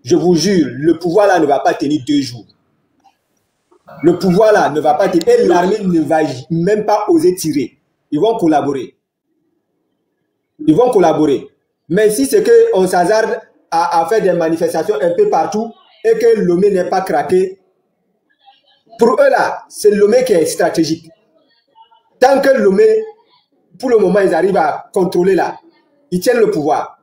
Je vous jure, le pouvoir là ne va pas tenir 2 jours. Le pouvoir là ne va pas tenir. Et l'armée ne va même pas oser tirer. Ils vont collaborer. Ils vont collaborer. Mais si c'est qu'on s'hasarde à faire des manifestations un peu partout et que Lomé n'est pas craqué, pour eux là, c'est Lomé qui est stratégique. Tant que Lomé, pour le moment, ils arrivent à contrôler là, ils tiennent le pouvoir.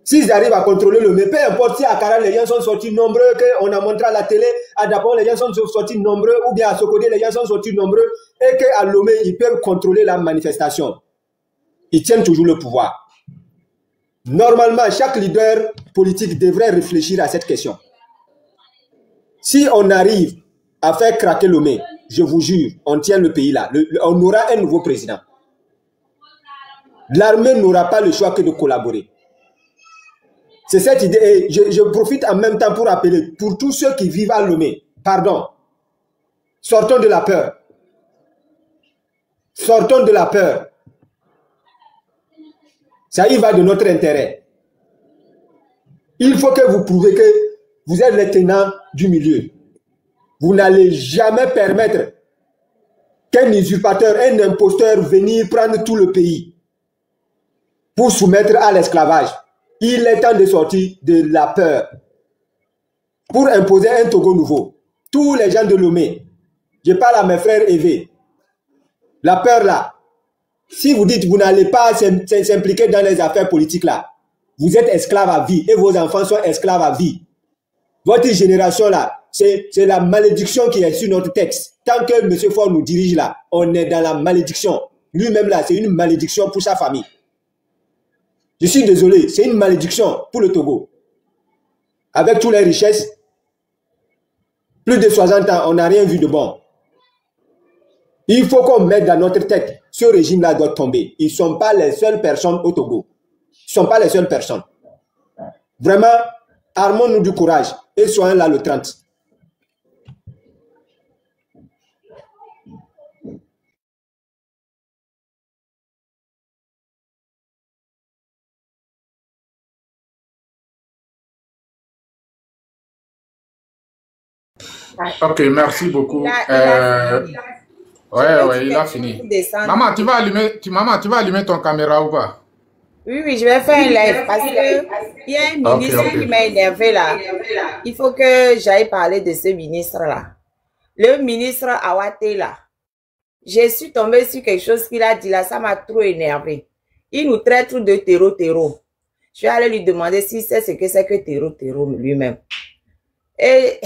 S'ils arrivent à contrôler Lomé, peu importe si à Kara les gens sont sortis nombreux, qu'on a montré à la télé, à Dapon les gens sont sortis nombreux, ou bien à Sokodé les gens sont sortis nombreux, et qu'à Lomé, ils peuvent contrôler la manifestation. Ils tiennent toujours le pouvoir. Normalement, chaque leader politique devrait réfléchir à cette question. Si on arrive à faire craquer Lomé, je vous jure, on tient le pays là. On aura un nouveau président. L'armée n'aura pas le choix que de collaborer. C'est cette idée. Et je profite en même temps pour appeler pour tous ceux qui vivent à Lomé. Pardon. Sortons de la peur. Sortons de la peur. Ça y va de notre intérêt. Il faut que vous prouvez que vous êtes les tenants du milieu. Vous n'allez jamais permettre qu'un usurpateur, un imposteur venir prendre tout le pays pour soumettre à l'esclavage. Il est temps de sortir de la peur pour imposer un Togo nouveau. Tous les gens de Lomé, je parle à mes frères Évé, la peur là, si vous dites que vous n'allez pas s'impliquer dans les affaires politiques là, vous êtes esclave à vie et vos enfants sont esclaves à vie. Votre génération là, c'est la malédiction qui est sur notre texte. Tant que M. Faure nous dirige là, on est dans la malédiction. Lui-même là, c'est une malédiction pour sa famille. Je suis désolé, c'est une malédiction pour le Togo. Avec toutes les richesses, plus de 60 ans, on n'a rien vu de bon. Il faut qu'on mette dans notre tête, ce régime-là doit tomber. Ils ne sont pas les seules personnes au Togo. Ils ne sont pas les seules personnes. Vraiment, armons-nous du courage et soyons là le 30. Ok, merci beaucoup. Ouais, il a fini. Maman, tu vas allumer ton caméra ou pas? Oui, je vais faire un live parce que il y a un ministre qui m'a énervé là. Il faut que j'aille parler de ce ministre-là. Le ministre Awate là. Je suis tombée sur quelque chose qu'il a dit là, ça m'a trop énervé. Il nous traite de terreau. Je vais aller lui demander si c'est ce que c'est que terreau lui-même. Et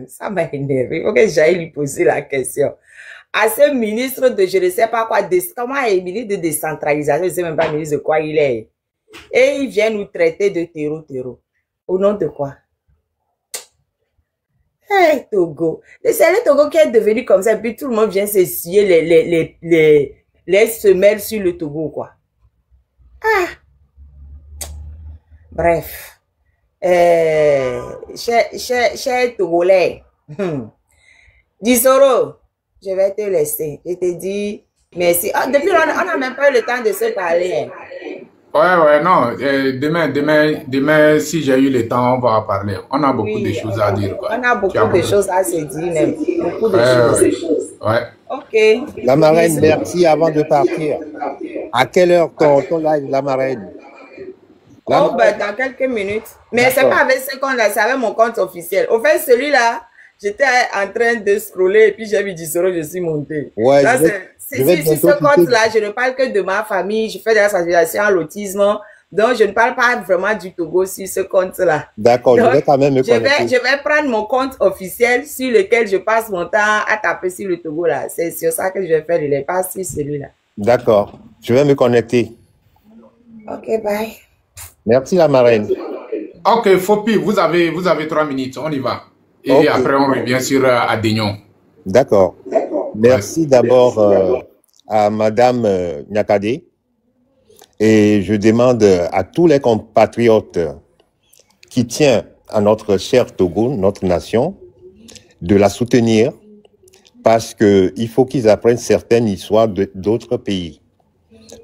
ça m'a énervé. Il faut que j'aille lui poser la question. À ce ministre de je ne sais pas quoi, comment est ministre de décentralisation, je ne sais même pas ministre de quoi il est. Et il vient nous traiter de terreau. Au nom de quoi? Hey, Togo. C'est le Togo qui est devenu comme ça, puis tout le monde vient s'essuyer les semelles sur le Togo, quoi. Ah! Bref. Cher Togolais, Disoro, je vais te laisser. Je te dis merci. Ah, depuis, on n'a même pas eu le temps de se parler. Ouais, non. Demain, si j'ai eu le temps, on va parler. On a beaucoup de choses à dire. Quoi. On a beaucoup de choses à se dire, même. Beaucoup de choses. Ouais. Ok. La marraine, merci avant de partir. À quelle heure ton live, la marraine? Oh, ben, dans quelques minutes. Mais c'est pas avec ce compte-là, c'est avec mon compte officiel. Au fait, celui-là, j'étais en train de scroller et puis j'ai vu Disoro, je suis monté. Ouais, là, sur ce compte-là, je ne parle que de ma famille. Je fais de la sensibilisation à l'autisme. Donc, je ne parle pas vraiment du Togo sur ce compte-là. D'accord, je vais quand même me connecter. Je vais prendre mon compte officiel sur lequel je passe mon temps à taper sur le Togo là. C'est sur ça que je vais faire les passes sur celui-là. D'accord, je vais me connecter. Ok, bye. Merci la marraine. Ok, Fopi, vous avez 3 minutes, on y va. Et après, on revient sur Adénion. D'accord. Merci d'abord à Madame Nyakade. Et je demande à tous les compatriotes qui tiennent à notre cher Togo, notre nation, de la soutenir parce qu'il faut qu'ils apprennent certaines histoires d'autres pays.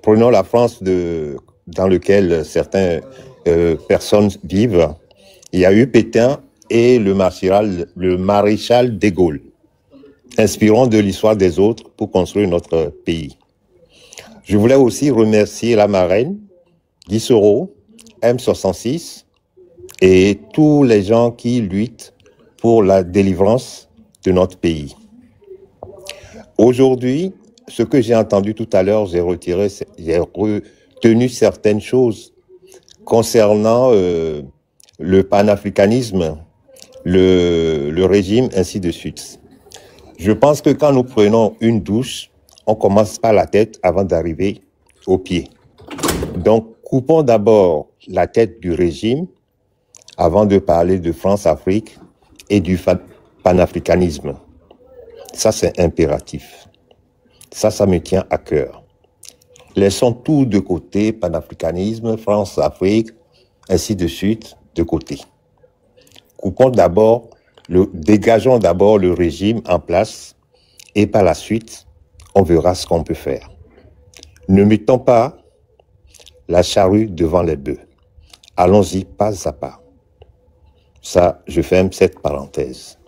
Prenons la France dans laquelle certaines personnes vivent. il y a eu Pétain et le maréchal de Gaulle, inspirant de l'histoire des autres pour construire notre pays. Je voulais aussi remercier la marraine, Guy Soro, M66 et tous les gens qui luttent pour la délivrance de notre pays. Aujourd'hui, ce que j'ai entendu tout à l'heure, j'ai retenu certaines choses concernant le panafricanisme, le régime, ainsi de suite. Je pense que quand nous prenons une douche, on commence par la tête avant d'arriver aux pieds. Donc, coupons d'abord la tête du régime avant de parler de France-Afrique et du panafricanisme. Ça, c'est impératif. Ça me tient à cœur. Laissons tout de côté, panafricanisme, France-Afrique, ainsi de suite, de côté. Dégageons d'abord le régime en place et par la suite, on verra ce qu'on peut faire. Ne mettons pas la charrue devant les bœufs. Allons-y pas à pas. Ça, je ferme cette parenthèse.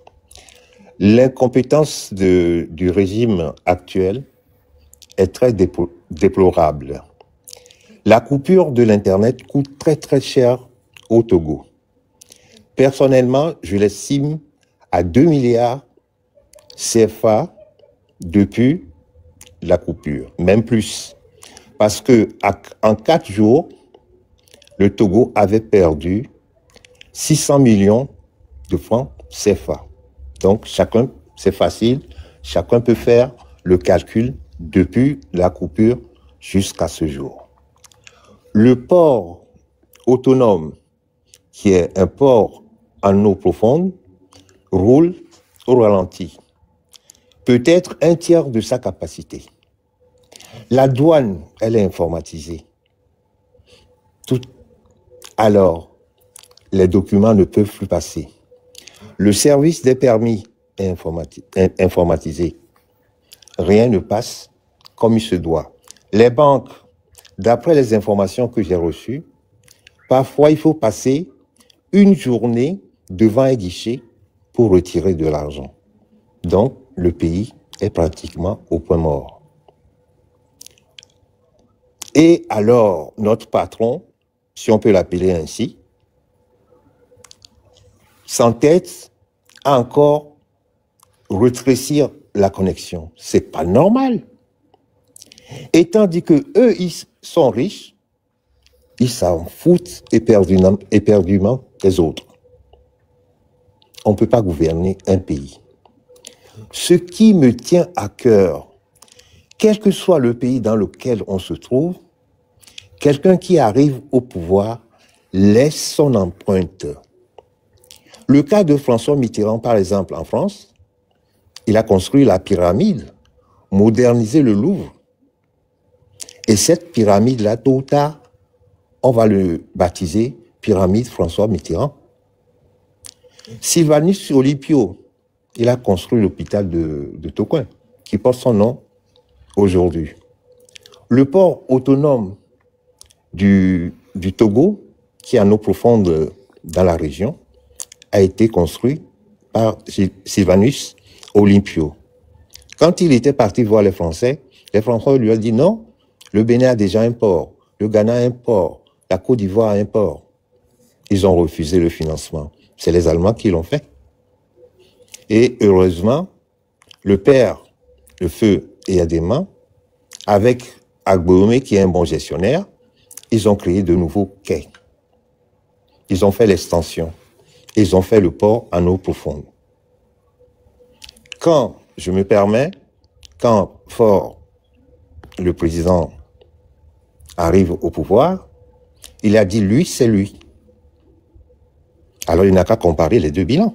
L'incompétence du régime actuel est très déplorable. La coupure de l'Internet coûte très très cher au Togo. Personnellement, je l'estime à 2 milliards CFA depuis la coupure, même plus. Parce que en 4 jours, le Togo avait perdu 600 millions de francs CFA. Donc, c'est facile, chacun peut faire le calcul depuis la coupure jusqu'à ce jour. Le port autonome, qui est un port en eau profonde, roule au ralenti. Peut-être un tiers de sa capacité. La douane, elle est informatisée. Alors, les documents ne peuvent plus passer. Le service des permis est informatisé. Rien ne passe comme il se doit. Les banques, d'après les informations que j'ai reçues, parfois il faut passer une journée devant un guichet pour retirer de l'argent. Donc, le pays est pratiquement au point mort. Et alors, notre patron, si on peut l'appeler ainsi, s'entête à encore rétrécir la connexion. C'est pas normal. Et tandis que eux, ils sont riches, ils s'en foutent éperdument des autres. On ne peut pas gouverner un pays. Ce qui me tient à cœur, quel que soit le pays dans lequel on se trouve, quelqu'un qui arrive au pouvoir laisse son empreinte. Le cas de François Mitterrand, par exemple, en France, il a construit la pyramide, modernisé le Louvre. Et cette pyramide-là, tôt ou tard, on va le baptiser pyramide François Mitterrand. Sylvanus Olympio, il a construit l'hôpital de Tokoin, qui porte son nom aujourd'hui. Le port autonome du Togo, qui est en eau profonde dans la région, a été construit par Sylvanus Olympio. Quand il était parti voir les Français lui ont dit non, le Bénin a déjà un port, le Ghana a un port, la Côte d'Ivoire a un port. Ils ont refusé le financement. C'est les Allemands qui l'ont fait. Et heureusement, le père, le feu Eyadema, avec Agboumé, qui est un bon gestionnaire, ils ont créé de nouveaux quais. Ils ont fait l'extension. Ils ont fait le port en eau profonde. Quand, je me permets, quand Faure, le président, arrive au pouvoir, il a dit lui, c'est lui. Alors il n'a qu'à comparer les deux bilans.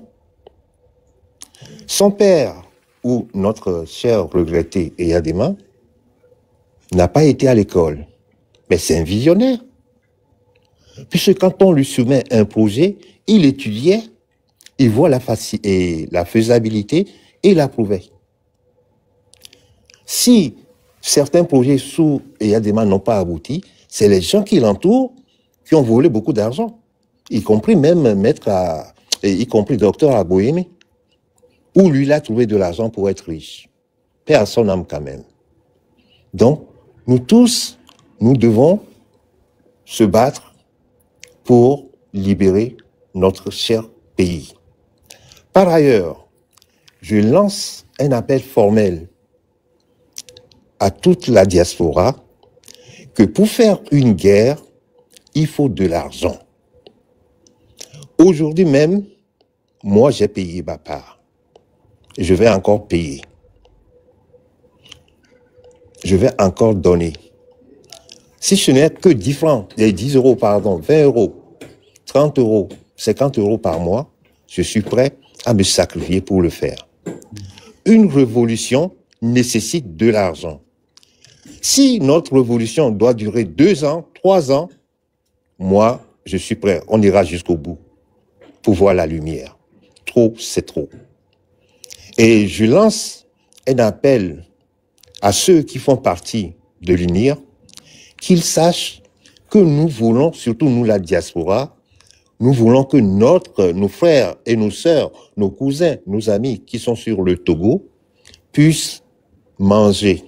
Son père, ou notre cher regretté Eyadema, n'a pas été à l'école. Mais c'est un visionnaire. Puisque quand on lui soumet un projet, il étudiait, il voit la faisabilité et il approuvait. Si certains projets sous Eyadema n'ont pas abouti, c'est les gens qui l'entourent qui ont volé beaucoup d'argent. y compris même y compris docteur Aboyemi, où lui, il a trouvé de l'argent pour être riche. Paix à son âme quand même. Donc, nous tous, nous devons se battre pour libérer notre cher pays. Par ailleurs, je lance un appel formel à toute la diaspora que pour faire une guerre, il faut de l'argent. Aujourd'hui même, moi j'ai payé ma part. Je vais encore payer. Je vais encore donner. Si ce n'est que 10 francs, 10 euros, pardon, 20 euros, 30 euros, 50 euros par mois, je suis prêt à me sacrifier pour le faire. Une révolution nécessite de l'argent. Si notre révolution doit durer 2 ans, 3 ans, moi, je suis prêt. On ira jusqu'au bout pour voir la lumière. Trop, c'est trop. Et je lance un appel à ceux qui font partie de l'UNIR, qu'ils sachent que nous voulons, surtout nous la diaspora, nous voulons que nos frères et nos sœurs, nos cousins, nos amis qui sont sur le Togo puissent manger,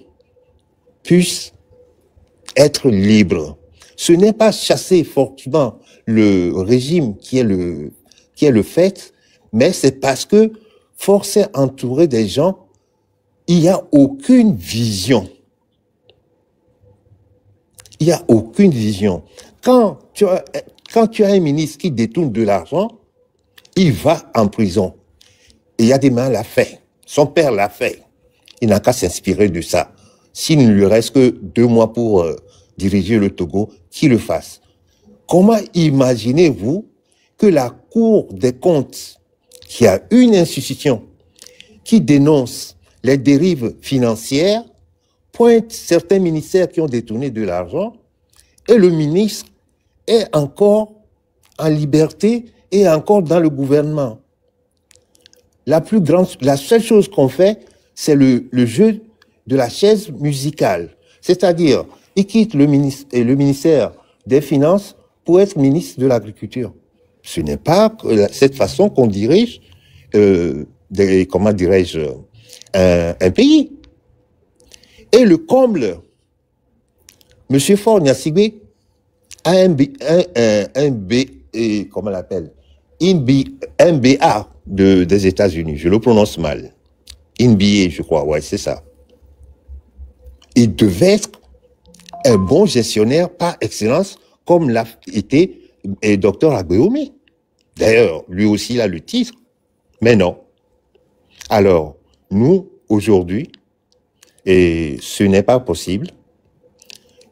puissent être libres. Ce n'est pas chasser fortement le régime qui est le fait, mais c'est parce que forcé entouré des gens, il n'y a aucune vision. Il n'y a aucune vision. Quand tu as un ministre qui détourne de l'argent, il va en prison. Et il y a des mains l'a fait. Son père l'a fait. Il n'a qu'à s'inspirer de ça. S'il ne lui reste que 2 mois pour diriger le Togo, qu'il le fasse. Comment imaginez-vous que la Cour des comptes, qui a une institution qui dénonce les dérives financières, pointe certains ministères qui ont détourné de l'argent, et le ministre est encore en liberté et encore dans le gouvernement. La seule chose qu'on fait, c'est le jeu de la chaise musicale. C'est-à-dire, il quitte le ministère des Finances pour être ministre de l'Agriculture. Ce n'est pas cette façon qu'on dirige, comment dirais-je, un pays. Et le comble, M. Faure Gnassingbé a un MBA des États-Unis. Je le prononce mal. MBA, je crois. Ouais, c'est ça. Il devait être un bon gestionnaire par excellence, comme l'a été Dr Aboyemi. D'ailleurs, lui aussi, il a le titre. Mais non. Alors, nous, aujourd'hui, et ce n'est pas possible,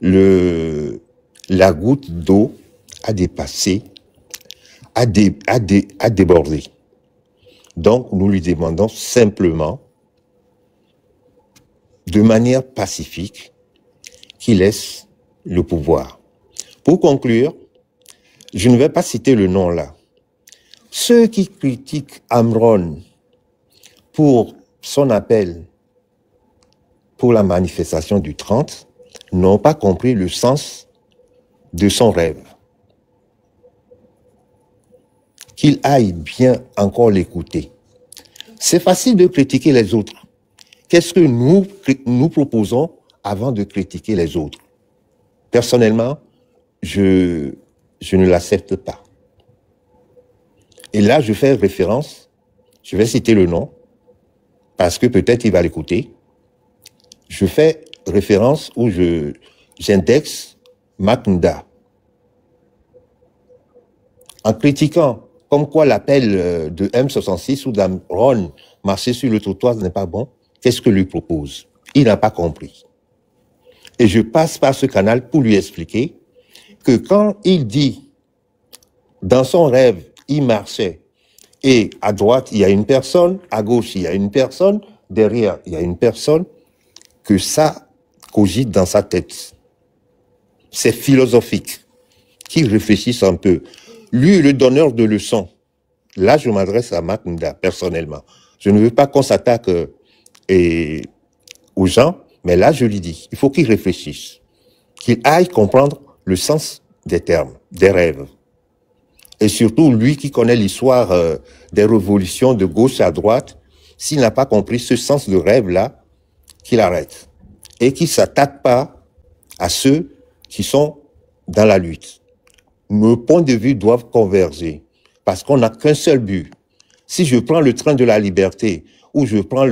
la goutte d'eau a dépassé, a débordé. Donc, nous lui demandons simplement, de manière pacifique, qu'il laisse le pouvoir. Pour conclure, je ne vais pas citer le nom là. Ceux qui critiquent Amron pour son appel pour la manifestation du 30 n'ont pas compris le sens de son rêve. Qu'il aille bien encore l'écouter. C'est facile de critiquer les autres. Qu'est-ce que nous proposons avant de critiquer les autres? Personnellement, je ne l'accepte pas. Et là, je fais référence, je vais citer le nom, parce que peut-être il va l'écouter. Je fais référence où j'indexe Makunda. En critiquant comme quoi l'appel de M66 ou d'Amron marcher sur le trottoir n'est pas bon, qu'est-ce que lui propose? Il n'a pas compris. Et je passe par ce canal pour lui expliquer que quand il dit, dans son rêve, il marchait, et à droite, il y a une personne, à gauche, il y a une personne, derrière, il y a une personne, que ça cogite dans sa tête. C'est philosophique. Qu'il réfléchisse un peu. Lui, le donneur de leçons. Là, je m'adresse à Makunda, personnellement. Je ne veux pas qu'on s'attaque aux gens, mais là, je lui dis, il faut qu'il réfléchisse. Qu'il aille comprendre le sens des termes, des rêves. Et surtout, lui qui connaît l'histoire des révolutions de gauche à droite, s'il n'a pas compris ce sens de rêve-là, qu'il arrête. Et qu'il ne s'attaque pas à ceux qui sont dans la lutte. Nos points de vue doivent converger. Parce qu'on n'a qu'un seul but. Si je prends le train de la liberté, ou je prends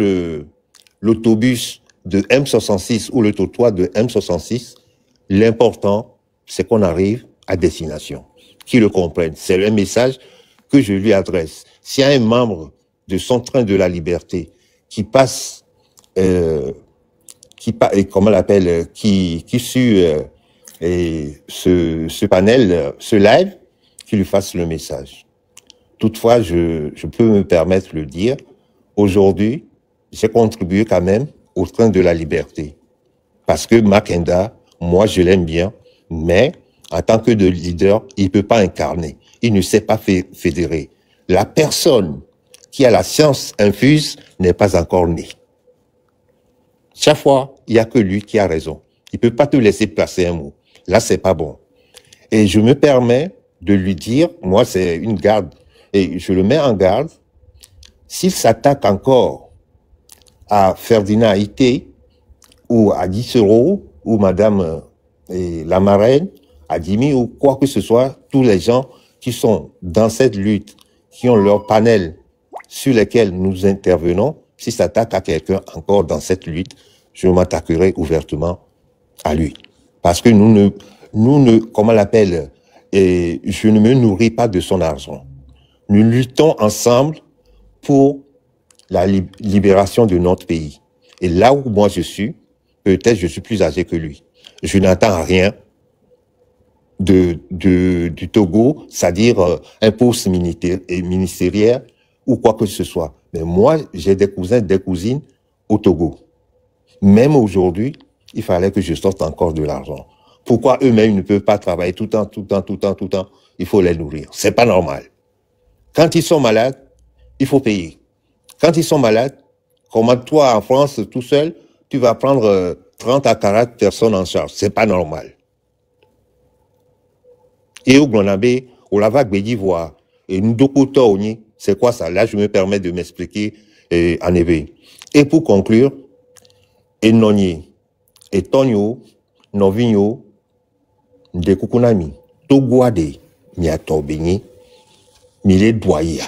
l'autobus de M66 ou le trottoir de M66, l'important, c'est qu'on arrive à destination. Qu'ils le comprennent. C'est le message que je lui adresse. S'il y a un membre de son train de la liberté qui passe, comment on l'appelle, qui suit ce panel, ce live, qu'il lui fasse le message. Toutefois, je peux me permettre de le dire, aujourd'hui, j'ai contribué quand même au train de la liberté. Parce que Mackenda, moi, je l'aime bien, mais en tant que de leader, il ne peut pas incarner. Il ne sait pas fédérer. La personne qui a la science infuse n'est pas encore née. Chaque fois, il n'y a que lui qui a raison. Il ne peut pas te laisser placer un mot. Là, c'est pas bon. Et je me permets de lui dire, moi, c'est une garde, et je le mets en garde, s'il s'attaque encore à Ferdinand Ité, ou à Dissero, ou Madame la marraine, à Dimi, ou quoi que ce soit, tous les gens qui sont dans cette lutte, qui ont leur panel sur lesquels nous intervenons, s'il s'attaque à quelqu'un encore dans cette lutte, je m'attaquerai ouvertement à lui. Parce que nous ne, comment on l'appelle, je ne me nourris pas de son argent. Nous luttons ensemble pour la libération de notre pays. Et là où moi je suis, peut-être je suis plus âgé que lui. Je n'entends rien du Togo, c'est-à-dire un poste ministériel ou quoi que ce soit. Mais moi, j'ai des cousins, des cousines au Togo. Même aujourd'hui, il fallait que je sorte encore de l'argent. Pourquoi eux-mêmes ne peuvent pas travailler tout le temps? Il faut les nourrir. C'est pas normal. Quand ils sont malades, il faut payer. Quand ils sont malades, comment toi, en France, tout seul, tu vas prendre 30 à 40 personnes en charge. C'est pas normal. Et au Glanabé, au Lavac d'Ivoire, et Ndoko, c'est quoi ça? Là, je me permets de m'expliquer en éveil. Et pour conclure, Enoni, Etonio, Novinho, Ndekukunami, Toguade, Miatobeni, Mile Douaya,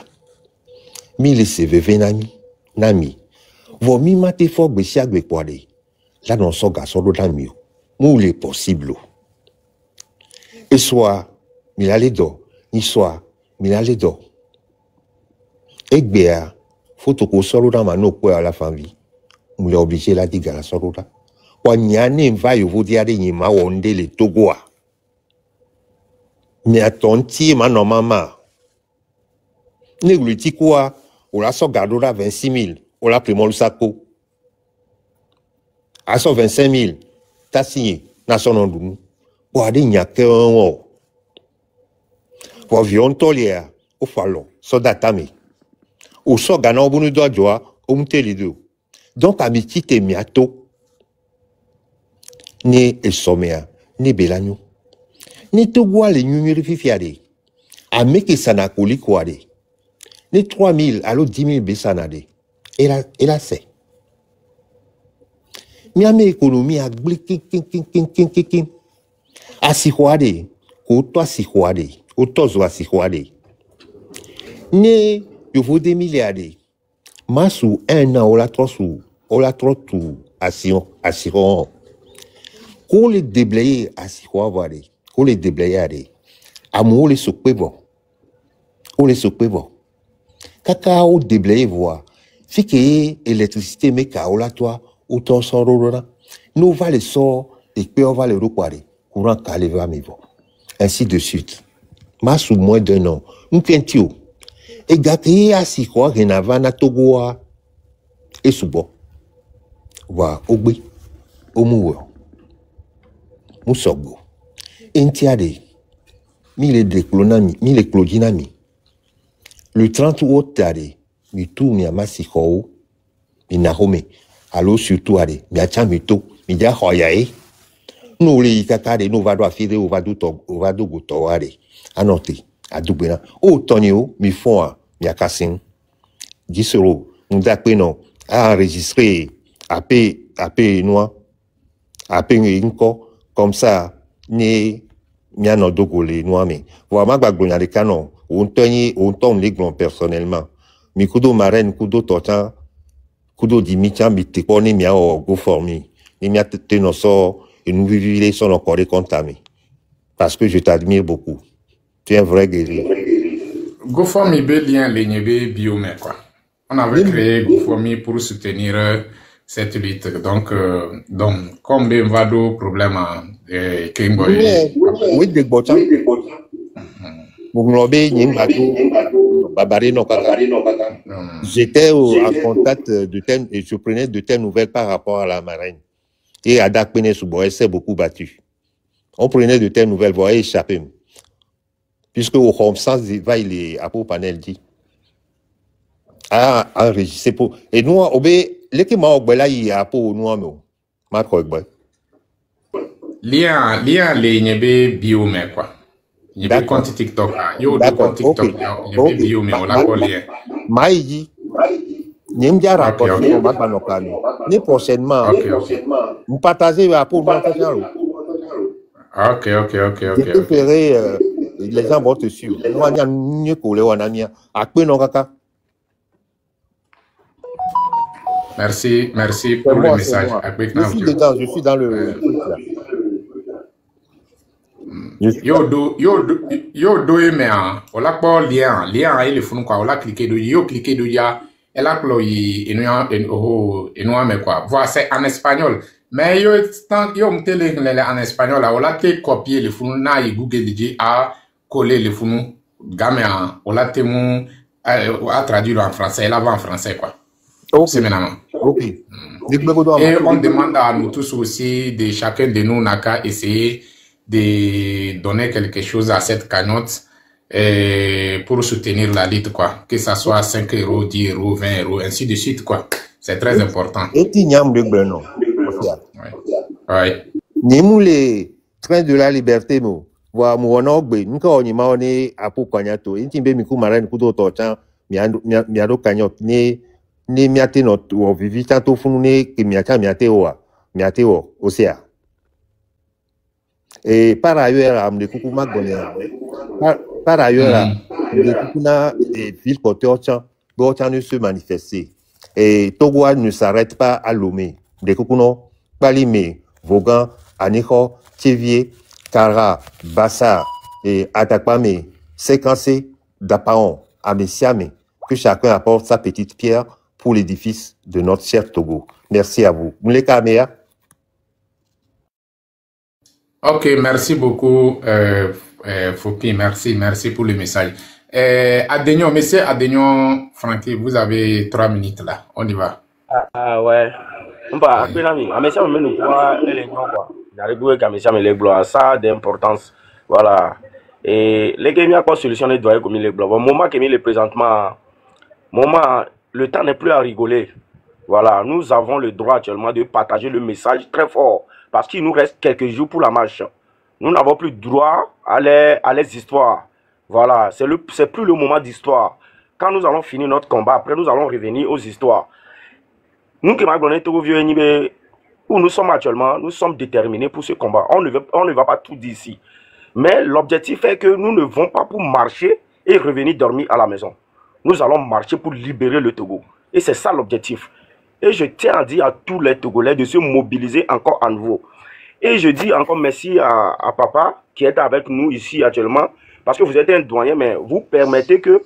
Mile Seveve Nami, Vomi Mate Fog Bessiag Bekwade, là, non, so gasolo d'amio, moule possible. Et soit, Milaledo, ni soit, Milaledo. Et bien, faut que solo dans ma no quoi à la famille. Moule obligé la diga la solo là. Wanyane va y vous dire ni ma wonde le Togoa. Mais attends-tu, ma non maman. Négluti quoi, ou la so gardo là 26 000, ou la primo le sako. À 25 000, t'as signé, n'a son nom d'où. Ou à des n'y a qu'un mot. Pour vion tolière, au fallon, so datame. Ou so gana au bout de joie, au mute les deux. Donc, à mi te miato, ne e somea, ne belagno. Ne te voit les numéros fifiade. A me que ça n'a couli quoi de. Ne 3 000, alors 10 000 bessanade. Et là, c'est. Miame économie a kin. A sihuade, ko to sihuade, o tozo a sihuade. Ne, yo faut des milliards. Masu un an, on la trop tout, assurant. Qu'on les déblaye à sihuade, qu'on les déblaye à moi les soupe bon. On les soupe bon. Cacao déblaye voix. Fait que électricité mais kaola toi, autant sorora. Nous va les sort et puis on va les repoirer. Courant calé va me voir. Ainsi de suite. Masu moins d'un an. M'kentio. Et gâté à si quoi renavana togoa. Et soubo. Wa ogbe. Omuwe. Musogo. Entiade. Mille déclonami. Mille clodinami. Le 30 août tade. Mi tout mi amasi ko. Mi nahome. Allo surtout ade. Mi acha mi to. Mi ja hoyae. Nous les kakade nous va doit filer au va do goto ade. Anote. à Dubena. Oh, Tonio, mi font, mi a cassé. Gisoro, nous d'appelons à enregistrer, à payer noir, à payer encore, comme ça, ni miano dogole noir, mais, voilà, ma baglonia les canons, on tombe les glons personnellement. Mi kudo marraine, kudo totan, kudo dimitan, mi te koni mia o go formi. Ni mia te no so, et nous vivons son encore contamé. Parce que je t'admire beaucoup. Tu es un vrai guerrier. GoFundMe be lien l'enyevé biome quoi. On avait créé GoFundMe pour soutenir cette lutte. Donc comme ben vado problème Kimboy. Oui, des bottins. J'étais en contact de thème et je prenais de telles nouvelles par rapport à la marine. Et à Dakpene Souboy s'est beaucoup battu. On prenait de telles nouvelles, voyez, échapper. Puisque au home sens, il est à pour panel dit. Ah, enregistré pour. Et nous, l'équipe là, il y a pour nous, ma croix. Lien, les nyebe biome quoi. Nyebe compte TikTok. Yo, do compte TikTok. Nyebe biome, on l'a collé. Maïdi. N'imdia rapporté au Mapanokano. Ni prochainement. Nous partager pour moi. Ok. Je préférerais, les gens vont te suivre. Nous, on a mieux collé, on a mis à quoi non, kaka. Merci pour le message. Je suis dans le. Yo do mais on l'a pas lien il est fou quoi on l'a cliqué de yo cliqué de ya elle a ployé et nous mais quoi voilà c'est en espagnol mais yo tant yo m'télé en espagnol là on l'a été copier le fou na y Google DJ a coller le fou gamin on l'a été a traduire en français elle va en français quoi c'est maintenant et on demande à nous tous aussi de chacun de nous n'a qu'à essayer de donner quelque chose à cette cagnotte pour soutenir la lutte, quoi. Que ça soit 5 euros, 10 euros, 20 euros, ainsi de suite, quoi. C'est très important. Et tu n'as pas non. Oui. Nous, les trains de la liberté, nous, voir mon ogbe, nous, quand on y m'a donné à pour cagnotte, et tu m'as marraine, coup d'autre temps, miado cagnotte, ni miate notre, ou vivita to founé, que miateo, aussi. Et par ailleurs, par ailleurs, les villes côté ne se manifester. Et Togo ne s'arrête pas à Lomé. Des Kukuno, Palimé, Vaughan, Aného, Thivier, Kara, Bassa et Atakpame, séquencé d'Apaon, Amessiame, que chacun apporte sa petite pierre pour l'édifice de notre cher Togo. Merci à vous. Mouleka. Ok, merci beaucoup, Fopi, merci pour le message. Adénion, monsieur Adénion, Francky, vous avez 3 minutes là, on y va. Ah ouais. Bah, après l'ami, mais ça me nous quoi, les gens quoi. J'arrive à me les gloires, ça d'importance, voilà. Et les games a quoi solutionner doit comme les gloires. Au moment qu'il est présentement, le temps n'est plus à rigoler. Voilà, nous avons le droit actuellement de partager le message très fort. Parce qu'il nous reste quelques jours pour la marche. Nous n'avons plus droit à les histoires. Voilà, c'est plus le moment d'histoire. Quand nous allons finir notre combat, après nous allons revenir aux histoires. Nous qui où nous sommes actuellement, nous sommes déterminés pour ce combat. On ne va pas tout dire ici. Mais l'objectif est que nous ne vont pas pour marcher et revenir dormir à la maison. Nous allons marcher pour libérer le Togo. Et c'est ça l'objectif. Et je tiens à dire à tous les Togolais de se mobiliser encore à nouveau. Et je dis encore merci à papa qui est avec nous ici actuellement. Parce que vous êtes un doyen, mais vous permettez que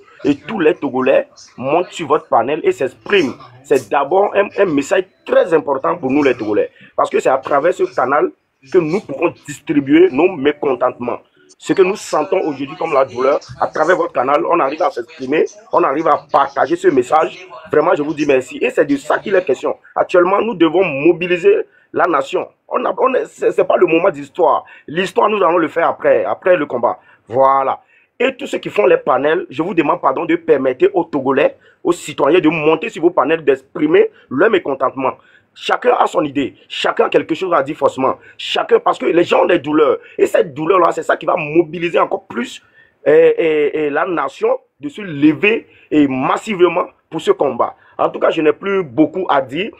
tous les Togolais montent sur votre panel et s'expriment. C'est d'abord un message très important pour nous les Togolais. Parce que c'est à travers ce canal que nous pouvons distribuer nos mécontentements. Ce que nous sentons aujourd'hui comme la douleur, à travers votre canal, on arrive à s'exprimer, on arrive à partager ce message. Vraiment, je vous dis merci. Et c'est de ça qu'il est question. Actuellement, nous devons mobiliser la nation. C'est pas le moment d'histoire. L'histoire, nous allons le faire après le combat. Voilà. Et tous ceux qui font les panels, je vous demande pardon de permettre aux Togolais, aux citoyens de monter sur vos panels, d'exprimer leur mécontentement. Chacun a son idée, chacun a quelque chose à dire forcément. Chacun, parce que les gens ont des douleurs. Et cette douleur-là, c'est ça qui va mobiliser encore plus et la nation de se lever et massivement pour ce combat. En tout cas, je n'ai plus beaucoup à dire.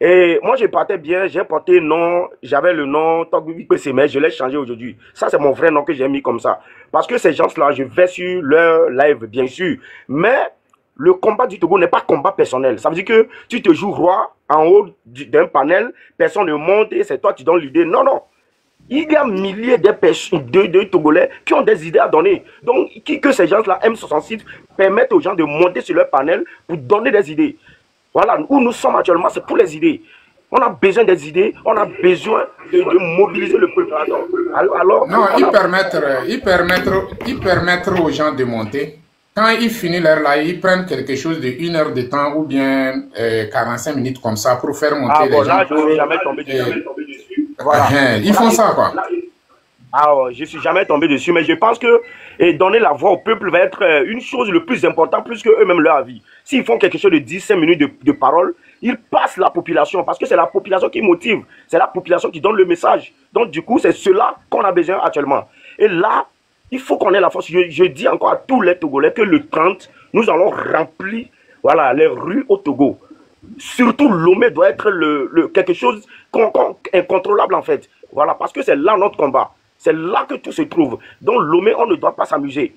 Et moi, je partais bien, j'ai porté nom, j'avais le nom Togbi Peseme, je l'ai changé aujourd'hui. Ça, c'est mon vrai nom que j'ai mis comme ça. Parce que ces gens-là, je vais sur leur live, bien sûr. Mais le combat du Togo n'est pas combat personnel. Ça veut dire que tu te joues roi en haut d'un panel, personne ne monte et c'est toi qui donnes l'idée. Non, non. Il y a milliers de Togolais qui ont des idées à donner. Donc, que ces gens-là, M66, permettent aux gens de monter sur leur panel pour donner des idées. Voilà, où nous sommes actuellement, c'est pour les idées. On a besoin des idées, on a besoin de mobiliser le peuple. Alors, non, ils permettent aux gens de monter. Quand ils finissent leur live, ils prennent quelque chose de 1 heure de temps ou bien 45 minutes comme ça pour faire monter les gens. Là, je ne suis jamais tombé dessus. Voilà. Ils font ça, quoi. Je ne suis jamais tombé dessus, mais je pense que donner la voix au peuple va être une chose le plus importante, plus que eux-mêmes leur avis. S'ils font quelque chose de 10-5 minutes de parole, ils passent la population, parce que c'est la population qui motive, c'est la population qui donne le message. Donc du coup, c'est cela qu'on a besoin actuellement. Et là, il faut qu'on ait la force. Je dis encore à tous les Togolais que le 30, nous allons remplir les rues au Togo. Surtout Lomé doit être quelque chose incontrôlable en fait. Voilà, parce que c'est là notre combat. C'est là que tout se trouve. Donc Lomé, on ne doit pas s'amuser.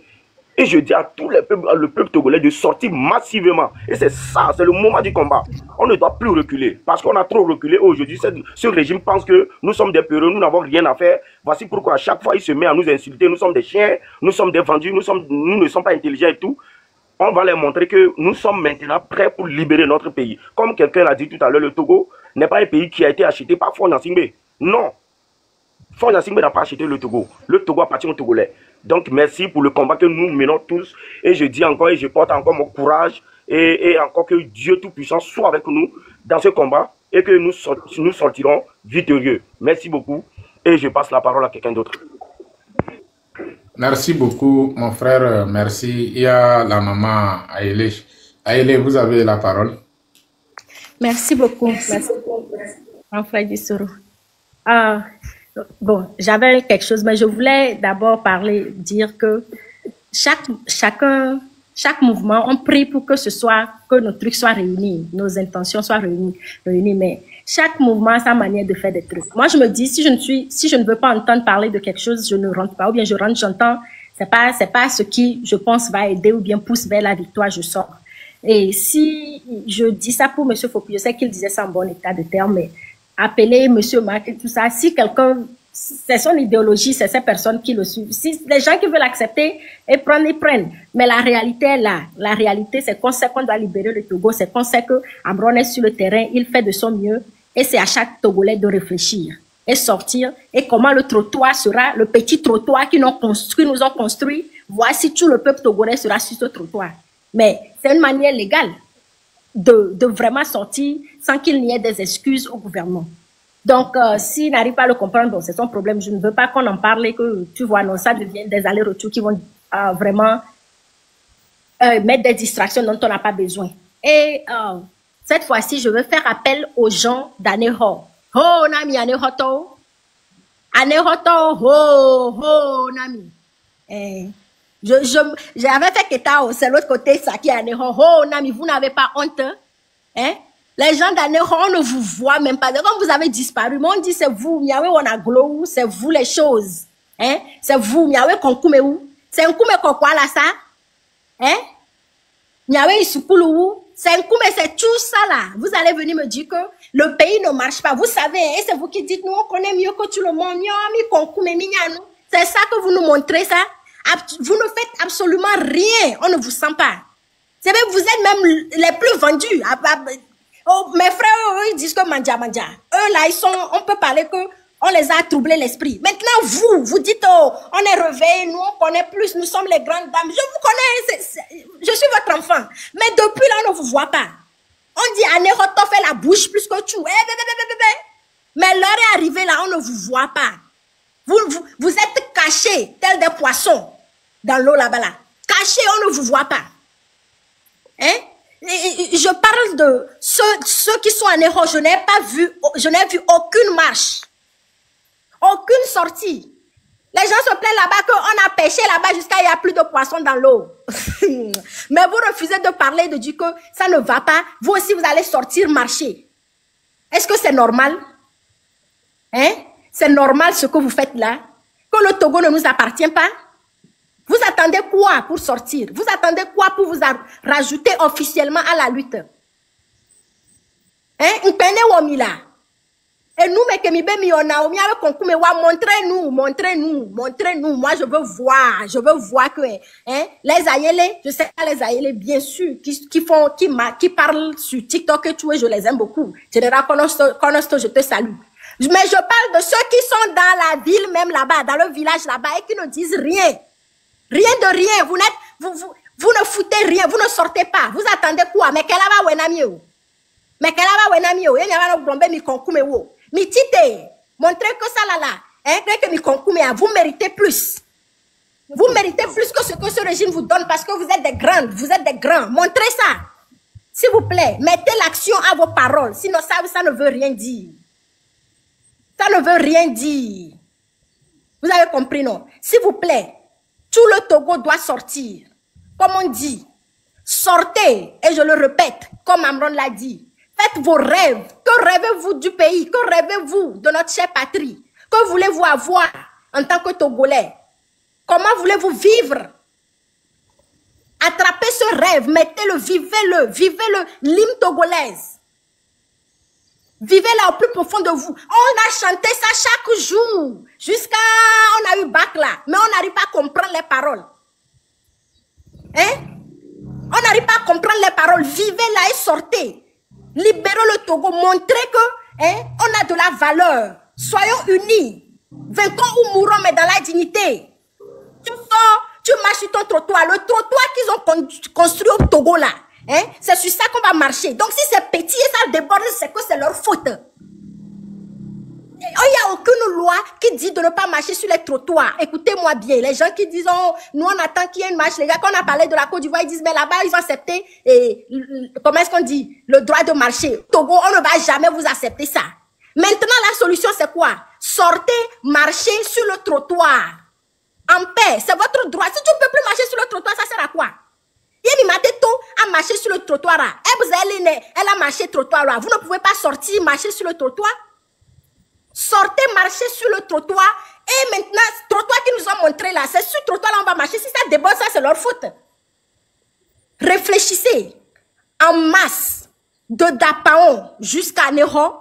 Et je dis à tout le peuple togolais de sortir massivement. Et c'est ça, c'est le moment du combat. On ne doit plus reculer. Parce qu'on a trop reculé aujourd'hui. Ce régime pense que nous sommes des peureux, nous n'avons rien à faire. Voici pourquoi à chaque fois il se met à nous insulter. Nous sommes des chiens, nous sommes des vendus, nous ne sommes pas intelligents et tout. On va leur montrer que nous sommes maintenant prêts pour libérer notre pays. Comme quelqu'un l'a dit tout à l'heure, le Togo n'est pas un pays qui a été acheté par Faure Gnassingbé. Non. Faure Gnassingbé n'a pas acheté le Togo. Le Togo appartient aux Togolais. Donc merci pour le combat que nous menons tous. Et je dis encore et je porte encore mon courage. Et encore que Dieu Tout-Puissant soit avec nous dans ce combat. Et que nous sortirons victorieux. Merci beaucoup. Et je passe la parole à quelqu'un d'autre. Merci beaucoup, mon frère. Merci. Il y a la maman Aïlé. Aïlé, vous avez la parole. Merci beaucoup. Merci beaucoup, mon frère Gisoro. Bon, j'avais quelque chose, mais je voulais d'abord dire que chaque mouvement, on prie pour que nos trucs soient réunis, nos intentions soient réunies, mais chaque mouvement a sa manière de faire des trucs. Moi, je me dis, si je ne veux pas entendre parler de quelque chose, je ne rentre pas, ou bien je rentre, j'entends, c'est pas ce qui, je pense, va aider ou bien pousse vers la victoire, je sors. Et si je dis ça pour M. Faupi, je sais qu'il disait ça en bon état de terme, mais appeler M. Marc et tout ça, si quelqu'un, c'est son idéologie, c'est ces personnes qui le suivent. Si les gens qui veulent accepter et prendre, ils prennent. Mais la réalité est là. La réalité, c'est qu'on sait qu'on doit libérer le Togo, c'est qu'on sait que Amron est sur le terrain, il fait de son mieux, et c'est à chaque Togolais de réfléchir et sortir, et comment le trottoir sera, le petit trottoir qu'ils nous ont construit, voici tout le peuple togolais sera sur ce trottoir. Mais c'est une manière légale de vraiment sortir sans qu'il n'y ait des excuses au gouvernement. Donc, s'il n'arrive pas à le comprendre, c'est son problème. Je ne veux pas qu'on en parle et que, tu vois, non, ça devient des allers-retours qui vont vraiment mettre des distractions dont on n'a pas besoin. Et cette fois-ci, je veux faire appel aux gens d'Aneho. Oh, Nami, Anehoto. Anehoto, oh, Nami. J'avais fait Ketao, c'est l'autre côté, ça qui est Aneho. Oh, Nami, vous n'avez pas honte, hein? Les gens d'Aneho, on ne vous voit même pas. Comme vous avez disparu, mais on dit c'est vous, Miawe Wanaglo, c'est vous les choses. Hein? C'est vous, Miawe Konkume. C'est un Koume Kokwa là, ça? Hein? Miawe Isukulu. C'est un Koume, c'est tout ça là. Vous allez venir me dire que le pays ne marche pas. Vous savez, et c'est vous qui dites, nous, on connaît mieux que tout le monde. C'est ça que vous nous montrez, ça? Vous ne faites absolument rien. On ne vous sent pas. C'est même, vous êtes même les plus vendus. Oh, mes frères, eux, ils disent que Mandia. Eux, là, on peut parler que on les a troublés l'esprit. Maintenant, vous dites, oh, on est réveillés, nous, on connaît plus, nous sommes les grandes dames. Je vous connais, je suis votre enfant. Mais depuis là, on ne vous voit pas. On dit, Anehoto fait la bouche plus que tu. Mais l'heure est arrivée là, on ne vous voit pas. Vous êtes cachés, tels des poissons, dans l'eau là-bas là. Cachés, on ne vous voit pas. Hein? Je parle de ceux qui sont à Néro. Je n'ai vu aucune marche, aucune sortie. Les gens se plaignent là-bas qu'on a pêché là-bas jusqu'à il n'y a plus de poissons dans l'eau. Mais vous refusez de parler, de dire que ça ne va pas. Vous aussi, vous allez sortir marcher. Est-ce que c'est normal? Hein? C'est normal ce que vous faites là? Que le Togo ne nous appartient pas? Vous attendez quoi pour sortir? Vous attendez quoi pour vous rajouter officiellement à la lutte? Hein? Et nous, montrez-nous. Moi, je veux voir que hein, les Ayélés, je sais pas les Ayélés, bien sûr, qui parlent sur TikTok et tout, et je les aime beaucoup. Général Konosto, je te salue. Mais je parle de ceux qui sont dans la ville, même là-bas, dans le village là-bas, et qui ne disent rien. Rien de rien. Vous ne foutez rien, vous ne sortez pas. Vous attendez quoi? Mais quelle va wenamio? Mais quelle va wenamio? Il y a un blombe mi konkume wo. Mi tite. Montrez que ça là, hein, que mi konkume, vous méritez plus. Vous méritez plus que ce que ce régime vous donne parce que vous êtes des grandes, vous êtes des grands. Montrez ça. S'il vous plaît, mettez l'action à vos paroles. Sinon, ça ne veut rien dire. Ça ne veut rien dire. Vous avez compris, non? S'il vous plaît, tout le Togo doit sortir. Comme on dit, sortez, et je le répète, comme Amron l'a dit. Faites vos rêves. Que rêvez-vous du pays? Que rêvez-vous de notre chère patrie? Que voulez-vous avoir en tant que Togolais? Comment voulez-vous vivre? Attrapez ce rêve, mettez-le, vivez-le, l'hymne togolaise. Vivez-la au plus profond de vous. On a chanté ça chaque jour, jusqu'à on a eu bac là, mais on n'arrive pas à comprendre les paroles. Hein? On n'arrive pas à comprendre les paroles. Vivez-la et sortez. Libérez le Togo, montrez que hein, on a de la valeur. Soyons unis. Vainquons ou mourons, mais dans la dignité. Tu sors, tu marches sur ton trottoir. Le trottoir qu'ils ont construit au Togo là, hein, c'est sur ça qu'on va marcher. Donc si c'est petit et ça déborde, c'est que c'est leur faute. Il n'y a aucune loi qui dit de ne pas marcher sur les trottoirs. Écoutez-moi bien, les gens qui disent, oh, nous on attend qu'il y ait une marche. Les gars, quand on a parlé de la Côte d'Ivoire, ils disent, mais là-bas, ils ont accepté, et, comment est-ce qu'on dit, le droit de marcher. Togo, on ne va jamais vous accepter ça. Maintenant, la solution, c'est quoi? Sortez, marchez sur le trottoir. En paix, c'est votre droit. Si tu ne peux plus marcher sur le trottoir, ça sert à quoi? Il m'a dit tout à marcher sur le trottoir. Elle a marché trottoir. Vous ne pouvez pas sortir, marcher sur le trottoir. Sortez, marchez sur le trottoir. Et maintenant, le trottoir qu'ils nous ont montré là, c'est sur le trottoir là on va marcher. Si ça déborde, ça c'est leur faute. Réfléchissez en masse de Dapaon jusqu'à Néron.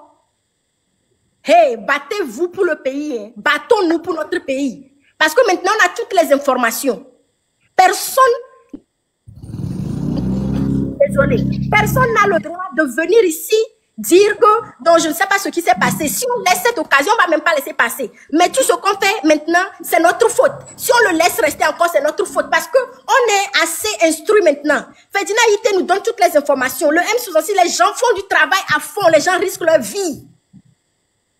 Hey, battez-vous pour le pays. Hein. Battons-nous pour notre pays. Parce que maintenant, on a toutes les informations. Personne n'a le droit de venir ici dire que, donc je ne sais pas ce qui s'est passé. Si on laisse cette occasion, on ne va même pas laisser passer. Mais tout ce qu'on fait maintenant, c'est notre faute. Si on le laisse rester encore, c'est notre faute. Parce qu'on est assez instruit maintenant. Ferdinand Ité nous donne toutes les informations. Le M6 aussi, les gens font du travail à fond. Les gens risquent leur vie.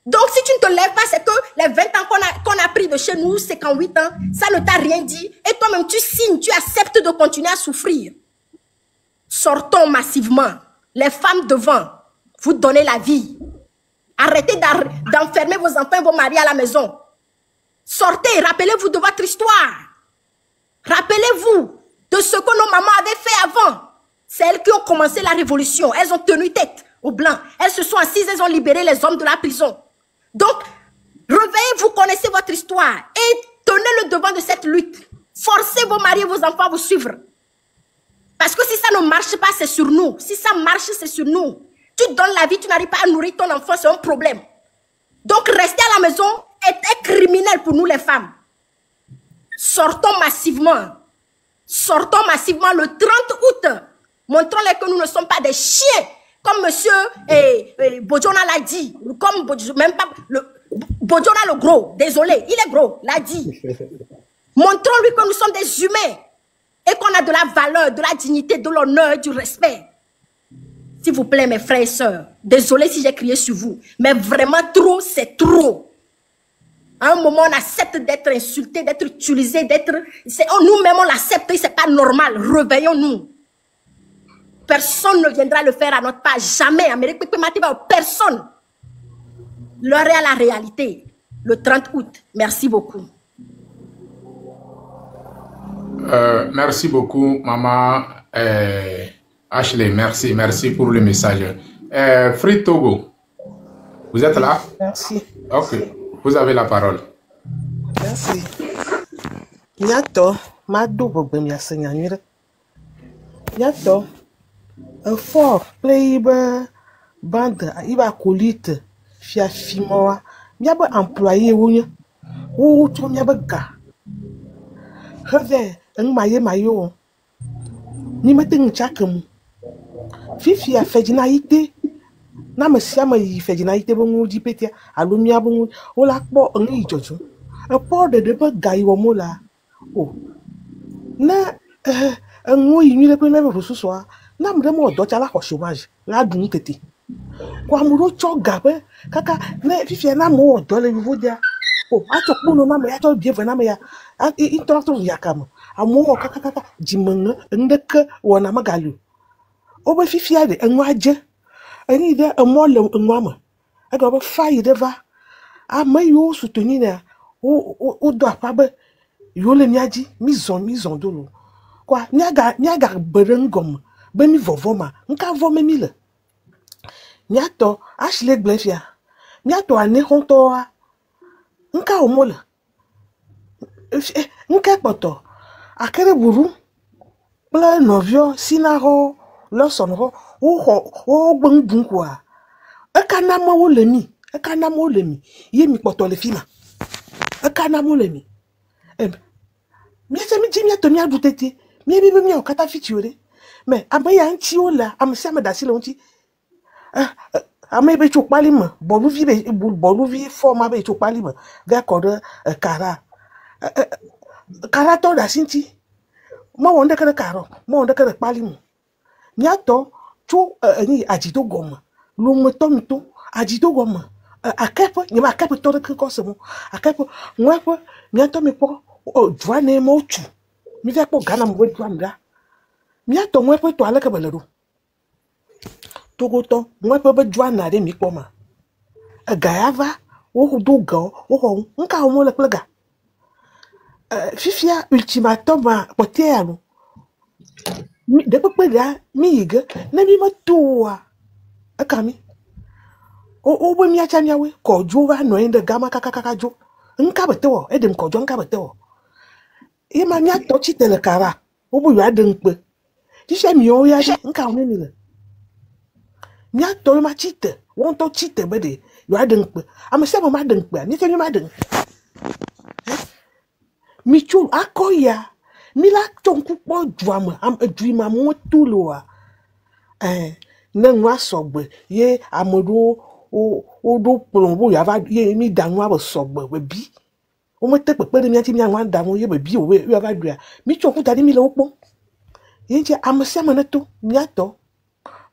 Donc, si tu ne te lèves pas, c'est que les 20 ans qu'on a pris de chez nous, 58 ans, ça ne t'a rien dit. Et toi-même, tu signes, tu acceptes de continuer à souffrir. Sortons massivement. Les femmes devant, vous donnez la vie. Arrêtez d'enfermer vos enfants et vos maris à la maison. Sortez, rappelez-vous de votre histoire. Rappelez-vous de ce que nos mamans avaient fait avant. C'est elles qui ont commencé la révolution. Elles ont tenu tête aux Blancs. Elles se sont assises, elles ont libéré les hommes de la prison. Donc, réveillez-vous, connaissez votre histoire et tenez le devant de cette lutte. Forcez vos maris et vos enfants à vous suivre. Parce que si ça ne marche pas, c'est sur nous. Si ça marche, c'est sur nous. Tu donnes la vie, tu n'arrives pas à nourrir ton enfant, c'est un problème. Donc, rester à la maison est criminel pour nous les femmes. Sortons massivement. Sortons massivement le 30 août. Montrons-les que nous ne sommes pas des chiens. Comme monsieur Bodjona l'a dit. Comme même pas Bodjona le gros. Désolé, il est gros, l'a dit. Montrons-lui que nous sommes des humains. Et qu'on a de la valeur, de la dignité, de l'honneur, du respect. S'il vous plaît, mes frères et sœurs, désolé si j'ai crié sur vous, mais vraiment trop, c'est trop. À un moment, on accepte d'être insulté, d'être utilisé, nous-mêmes, on l'accepte et c'est pas normal. Réveillons-nous. Personne ne viendra le faire à notre part. Jamais. Personne. L'heure est à la réalité. Le 30 août. Merci beaucoup. Merci beaucoup, maman Ashley. Merci pour le message. Free Togo, vous êtes là? Merci. Ok, vous avez la parole. Merci. Nyato, ma double bem ya senyanira. Nyato, un fort playber bande iba colite fia fimoa. Miaba employé wunya. Wu to miaba ga. Heve mayo. Ni mete nchakemu. Fifi a fejinaite. Na mesiama yi fejinaite bongu dipetia. Alumia bongu. Ola kpo ngi jojo. Un port de debe gaï wa mola. Oh. Na ngui ni le premier pour ce soir. Na mdemo do chala ko chômage. La dun tete. Kwa muro cho gabe kaka na fifi na mo do le niveau dia. Oh, acho kuno na me acho bien vena me ya. Interaction yakam. Amo kaka jimenga ndeke wona magalu. Obe fifi ade enwaje. Ani de amole enwama. Aga ba fayi de va. A mayo soutenir na o doit pas be yo le miaji mizon dolo kwa nyaga berengom be mi vovoma nka vo me mile nyato Ashley Blefia nyato ane honto nka omola nka poto akere buru pla novio sinaro lo sonro o gbongbun kwa ekana mo le mi yemi poto le fina ekana mo le mi mi jimia to mi adutete mi bi mi o kata fitiore me amaya nti ola amse amadasi lo nti ame be chokpali mo bolu vi forma be chokpali mo ga kodo kara to da sinti mo wonde kare karo mo wonde kare pali mo mi ato chu ni ajido goma lo mo to mi to ajido goma akepo ni ma akepo to de ko se mo akepo ngwa mi ato mi po o dwane mo tu mi ve po gana mo dwanda mi ato mo po to ala ka balero togoto mo po be dwana de mi po ma agayava wo do go wo nka mo le plega fifia ultimatum potiano mi de pe ya mi yiga na mi ma tuwa akami o bo mi acha miawe ko jo va no ende gama kaka jo nka betewo edem ko jo nka betewo ima mi ato chitele kara obu ya de npe tisha mi o ya nka o ni le mi ato ma chite won to chite be de ya de npe am se ma de npe ni se mi ma de mi chu akoya mi la tonku po juama am juima mo tuloa na nwa sogbe ye amodo o do plombo ya va ye mi danwa bo sogbe we bi o mo te pepe mi ati mi anwa danwo ye be bi o we va dua mi chu okuta ni mi le opo ye nje amse amaneto mi ato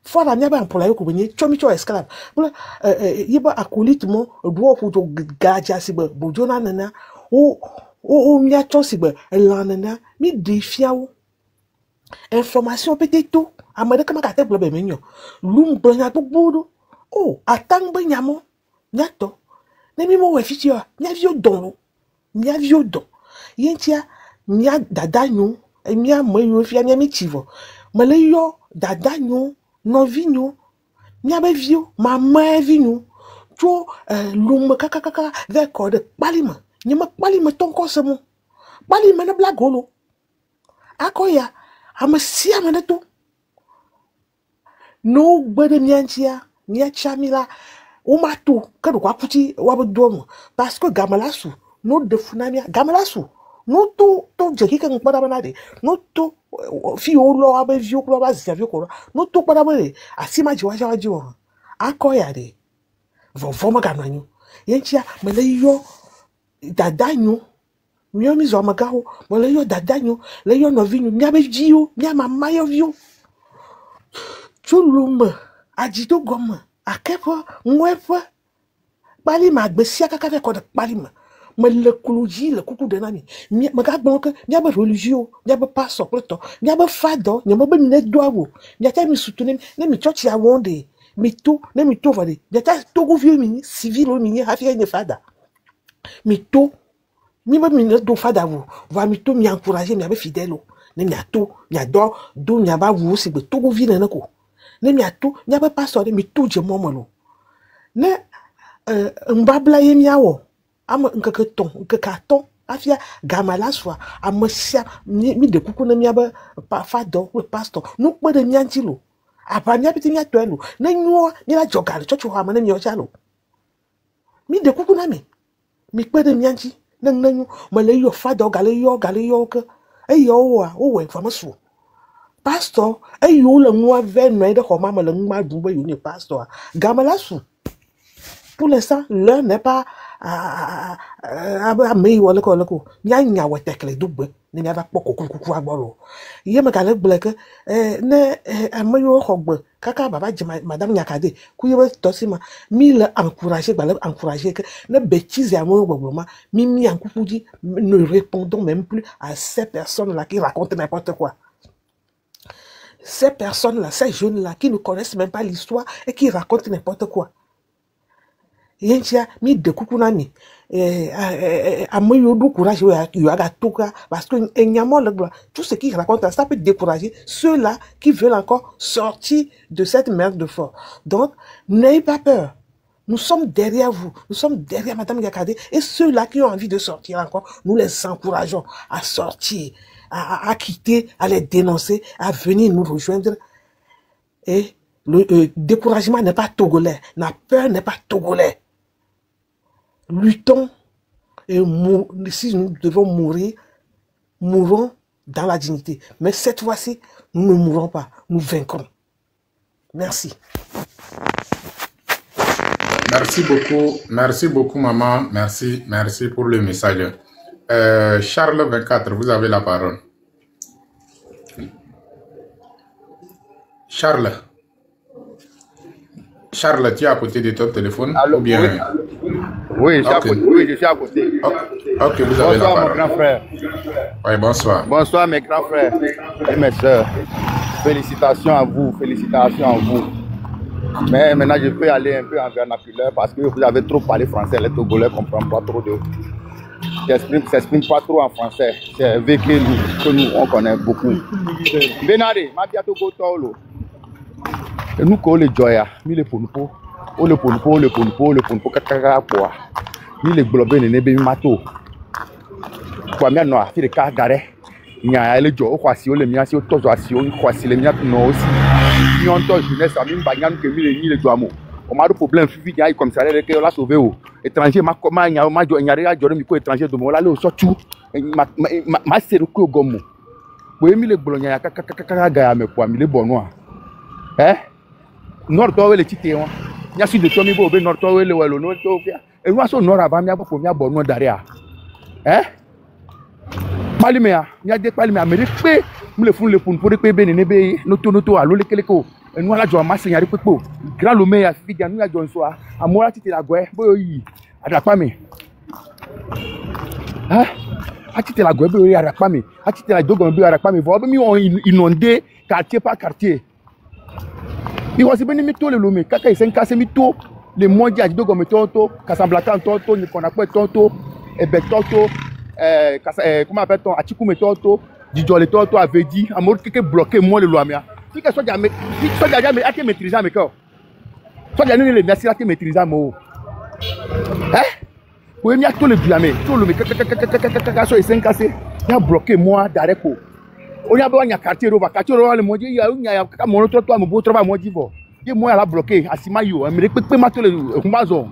fora mi aba ampola yo ko benye chu mi chu esclave ye ba acolyte mo do o to gaja si be bojo na nana o mi ato si be lanana mi defiawo information peut-être amade kama ka te blobe menyo lum blonya to bodo oh atang be nyamo nyato ne mi mo we fitio nya vio don yentia nya dadanyo emia moyo fia nya mi chivo male yo dadanyo no vinyo nya be vio mama vinyo to lum kaka record palima nyama palima tonko semo palima na blagolo akoya amasia maneto no gbede miantia miachamila umatu kadu kwa puti wabodomo parce que gamalasu no defunamia gamalasu no to jekika ngpada banade no to fi olo abe vio klo ba zia vio klo no to pada bale asima jiwa akoya de vovoma gananyo yentia mele yo dadanyo mio mi zo magaho mele yo dadanyo le yo no vinyo mia be jio mia mama yo vio chulum ajido goma akepo ngwepo bali ma gbesia kaka fe ko de bali ma le kuluji le kuku de nani mi maga gbonke mi aba religieux mi aba pastor pleto mi aba fado mi aba ne doawo mi ta mi soutenir ne mi church ya wonde mi to ne mi to vale mi ta to go vieux mini civil o mini afia ne fada mi to mi ba mi do fada wo va mi to mi encourager mi abe fidèle ne mi ato mi adore do mi aba wo si be to go vi na ko ne mi ato mi abe pastor mi to je momolo ne mbabla ye mi awo am nkeke ton nkeka ton afia gamala swa amosia mi de kuku na mi abe fada we pastor no pe de mi antilo apa mi abiti mi ato elu ne nyo ni la jogale chocho ha ma ne mi o chalo mi de kuku na mi pe de mi anti nang malay yo fada gale yo ke yo wa o we fa masu pastor yo le moi ven no de ko mama le ma du ba yo ni pastor gamala su pour l'instant l'un n'est pas mais wala ko nya wa tekle dubbe ni nya ba poko kuku agboro ye me kale blek ne amayo xogbe kaka baba jima madame Nyakade ku ye to sima mi le encourager que ne bêtise à mon gboma mi en kukuji ne répondons même plus à ces personnes là qui racontent n'importe quoi. Ces personnes là, ces jeunes là qui ne connaissent même pas l'histoire et qui racontent n'importe quoi. Yentia mi de kukunani amoyo du courage yo aga toka parce que tout ce qui raconte ça peut décourager ceux-là qui veulent encore sortir de cette merde de fort. Donc n'ayez pas peur. Nous sommes derrière vous, nous sommes derrière madame Nyakade et ceux-là qui ont envie de sortir encore, nous les encourageons à sortir, à quitter, à les dénoncer, à venir nous rejoindre. Et le découragement n'est pas togolais, la peur n'est pas togolais. Luttons et si nous devons mourir, mourons dans la dignité. Mais cette fois-ci, nous ne mourrons pas, nous vaincrons. Merci. Merci beaucoup maman, merci pour le message. Charles 24, vous avez la parole. Charles, tu es à côté de ton téléphone? Allô, ou bien... Oui, je suis à côté. Ok, vous avez la parole. Bonsoir, mon grand frère. Oui, bonsoir. Bonsoir, mes grands frères et mes soeurs. Félicitations à vous, Mais maintenant, je peux aller un peu en vernaculaire parce que vous avez trop parlé français. Les Togolais ne comprennent pas trop de... S'expriment pas trop en français. C'est vécu que nous, on connaît beaucoup. Benare, Madia Togo Tolo. Et nous, quand on les joya, nous les ponpo. Le ponpo, kakaka, quoi. Ni le globé, ne nebe mato. Quoi, mia noa, fi le cargare. Nya, le jo, quoi, si on le mia, si on tozo, si on quoi, si le mia, non aussi. Ni on tozo, jeunesse, a mis bagnan que mi le joamo. On m'a de problème, fi, il comme ça, que on l'a sauvé, étranger, ma comment, il y a un jour, micro étranger, de moi, là, le sortout, ma séruko gomo. Oui, mi le bologna, kakaka, me quoi, mi le bonois. Hein? Nord, toi, le tité, il y a su de Tommy Bob, Nord, toi, le wallo, non, et moi, son nord avant, il pour moi, bon, derrière. Hein? Palimea, il y a des palimea, mais le fond, le pont, pour les bénéné, noto, à l'olé-keleko, et nous, là, je masse, il y a des peaux. Grand lomé, à Figan, nous, à John Soir, à moi, tu la guerre, boy, à la pame. Hein? À tu la guerre, à la pame, à tu la dogon, à la pame, vous avez mis inondé, quartier par quartier. Il va se venir mito le lomé, kaka il s'en casse mito, les mondiaux, du dogon, tonto, Casablanca, tonto, ni qu'on appelle tonto, et betonto, comment appelle-t-on, Atikou tonto, Dijole tonto, avait dit, à mort que bloqué moi le loamia. Si que soit jamais, à qui maîtriser mes corps. Soit jamais les merci à qui maîtriser moi. Hein? Oui, il y a tout le blâmer, tout le kaka, soit il s'en casse, il a bloqué moi d'arrêt. On y a besoin de quartier le moitié, il y a mon autre toit, mon beau travail, moi, il moi, elle a bloqué, à Simayo, elle me répète pas le mazon.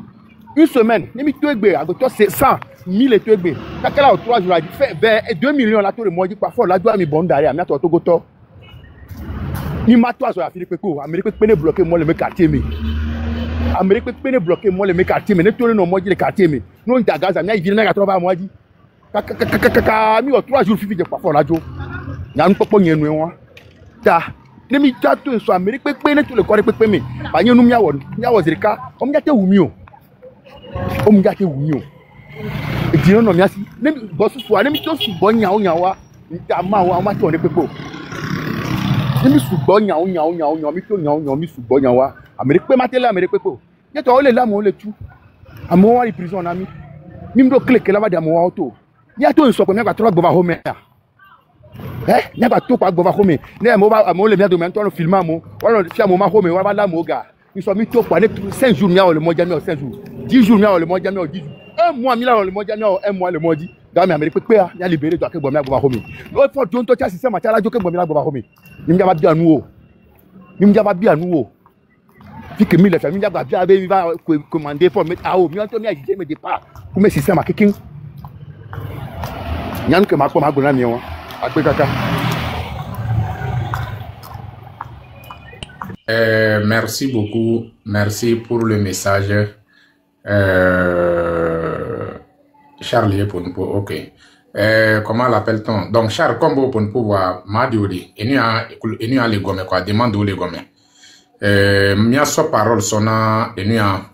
Une semaine, il m'a tué, avec toi, c'est 100 000 et tué. Quand elle a 3 jours, elle fait 2 millions, là, tout le mois, parfois, là, doit me bon derrière, mais toi, tu goto. Il m'a toi, sur la Philippe Péco, elle me répète bloqué, moi, le quartier, mais. Elle me répète bloqué, moi, le quartier, mais ne tourne non, moi, le quartier, mais. Nous, il t'a gazé, il vient à 3 mois, dit. Il y a 3 jours, il fait parfois, là, Joe. Il y a un peu de temps. Ta, les militaires sont américains, tout le corps est pépé. Pas nous n'y a pas, on y a été oumio. On y a été oumio. Et dis-nous, non, merci. Les boss soit, les militaires sont bons, yawa, notamment, on m'a tourné pépé. Les militaires sont bons, yawa, Américain, maté là, Américain pépé. Il y a tout, on est là, on est tout. À moi, les prisons, on a mis. Même le clé que là-bas, à moi, auto. Nya to nso ko me kwa tro gbova home ya. Nya kwa to kwa gbova home. Ne mo ba mo le mi do me to no filma mo. Wala fi mo ma home wa ba la mo ga. Ni so mi to kwa ne 5 jours mi a le mo jami o 5 jours. 10 jours mi a le mo jami o 10 jours. Un mois mi la le mo jami o un mois le mo di. Ga mi ameri pepe ya libéré do akegbo mi agbova home. No for don to cha system cha la jo kegbo mi agbova home. Ni mi ja ba bi anu o. Ni mi ja ba bi anu o. Puis que mi le famille va commander pour mettre à eau. Mi on me agiter me départ. Pour mes systèmes à quelqu'un. Nyan que ma koma gona mi on. Akpe kaka. Merci beaucoup. Merci pour le message. Charlie pour nous. OK. Comment l'appelle-t-on? Donc, Charles, comme pour nous pouvoir m'adiori. Et nous a les gommes quoi. Demande où les gommes. Mia so parole sona enia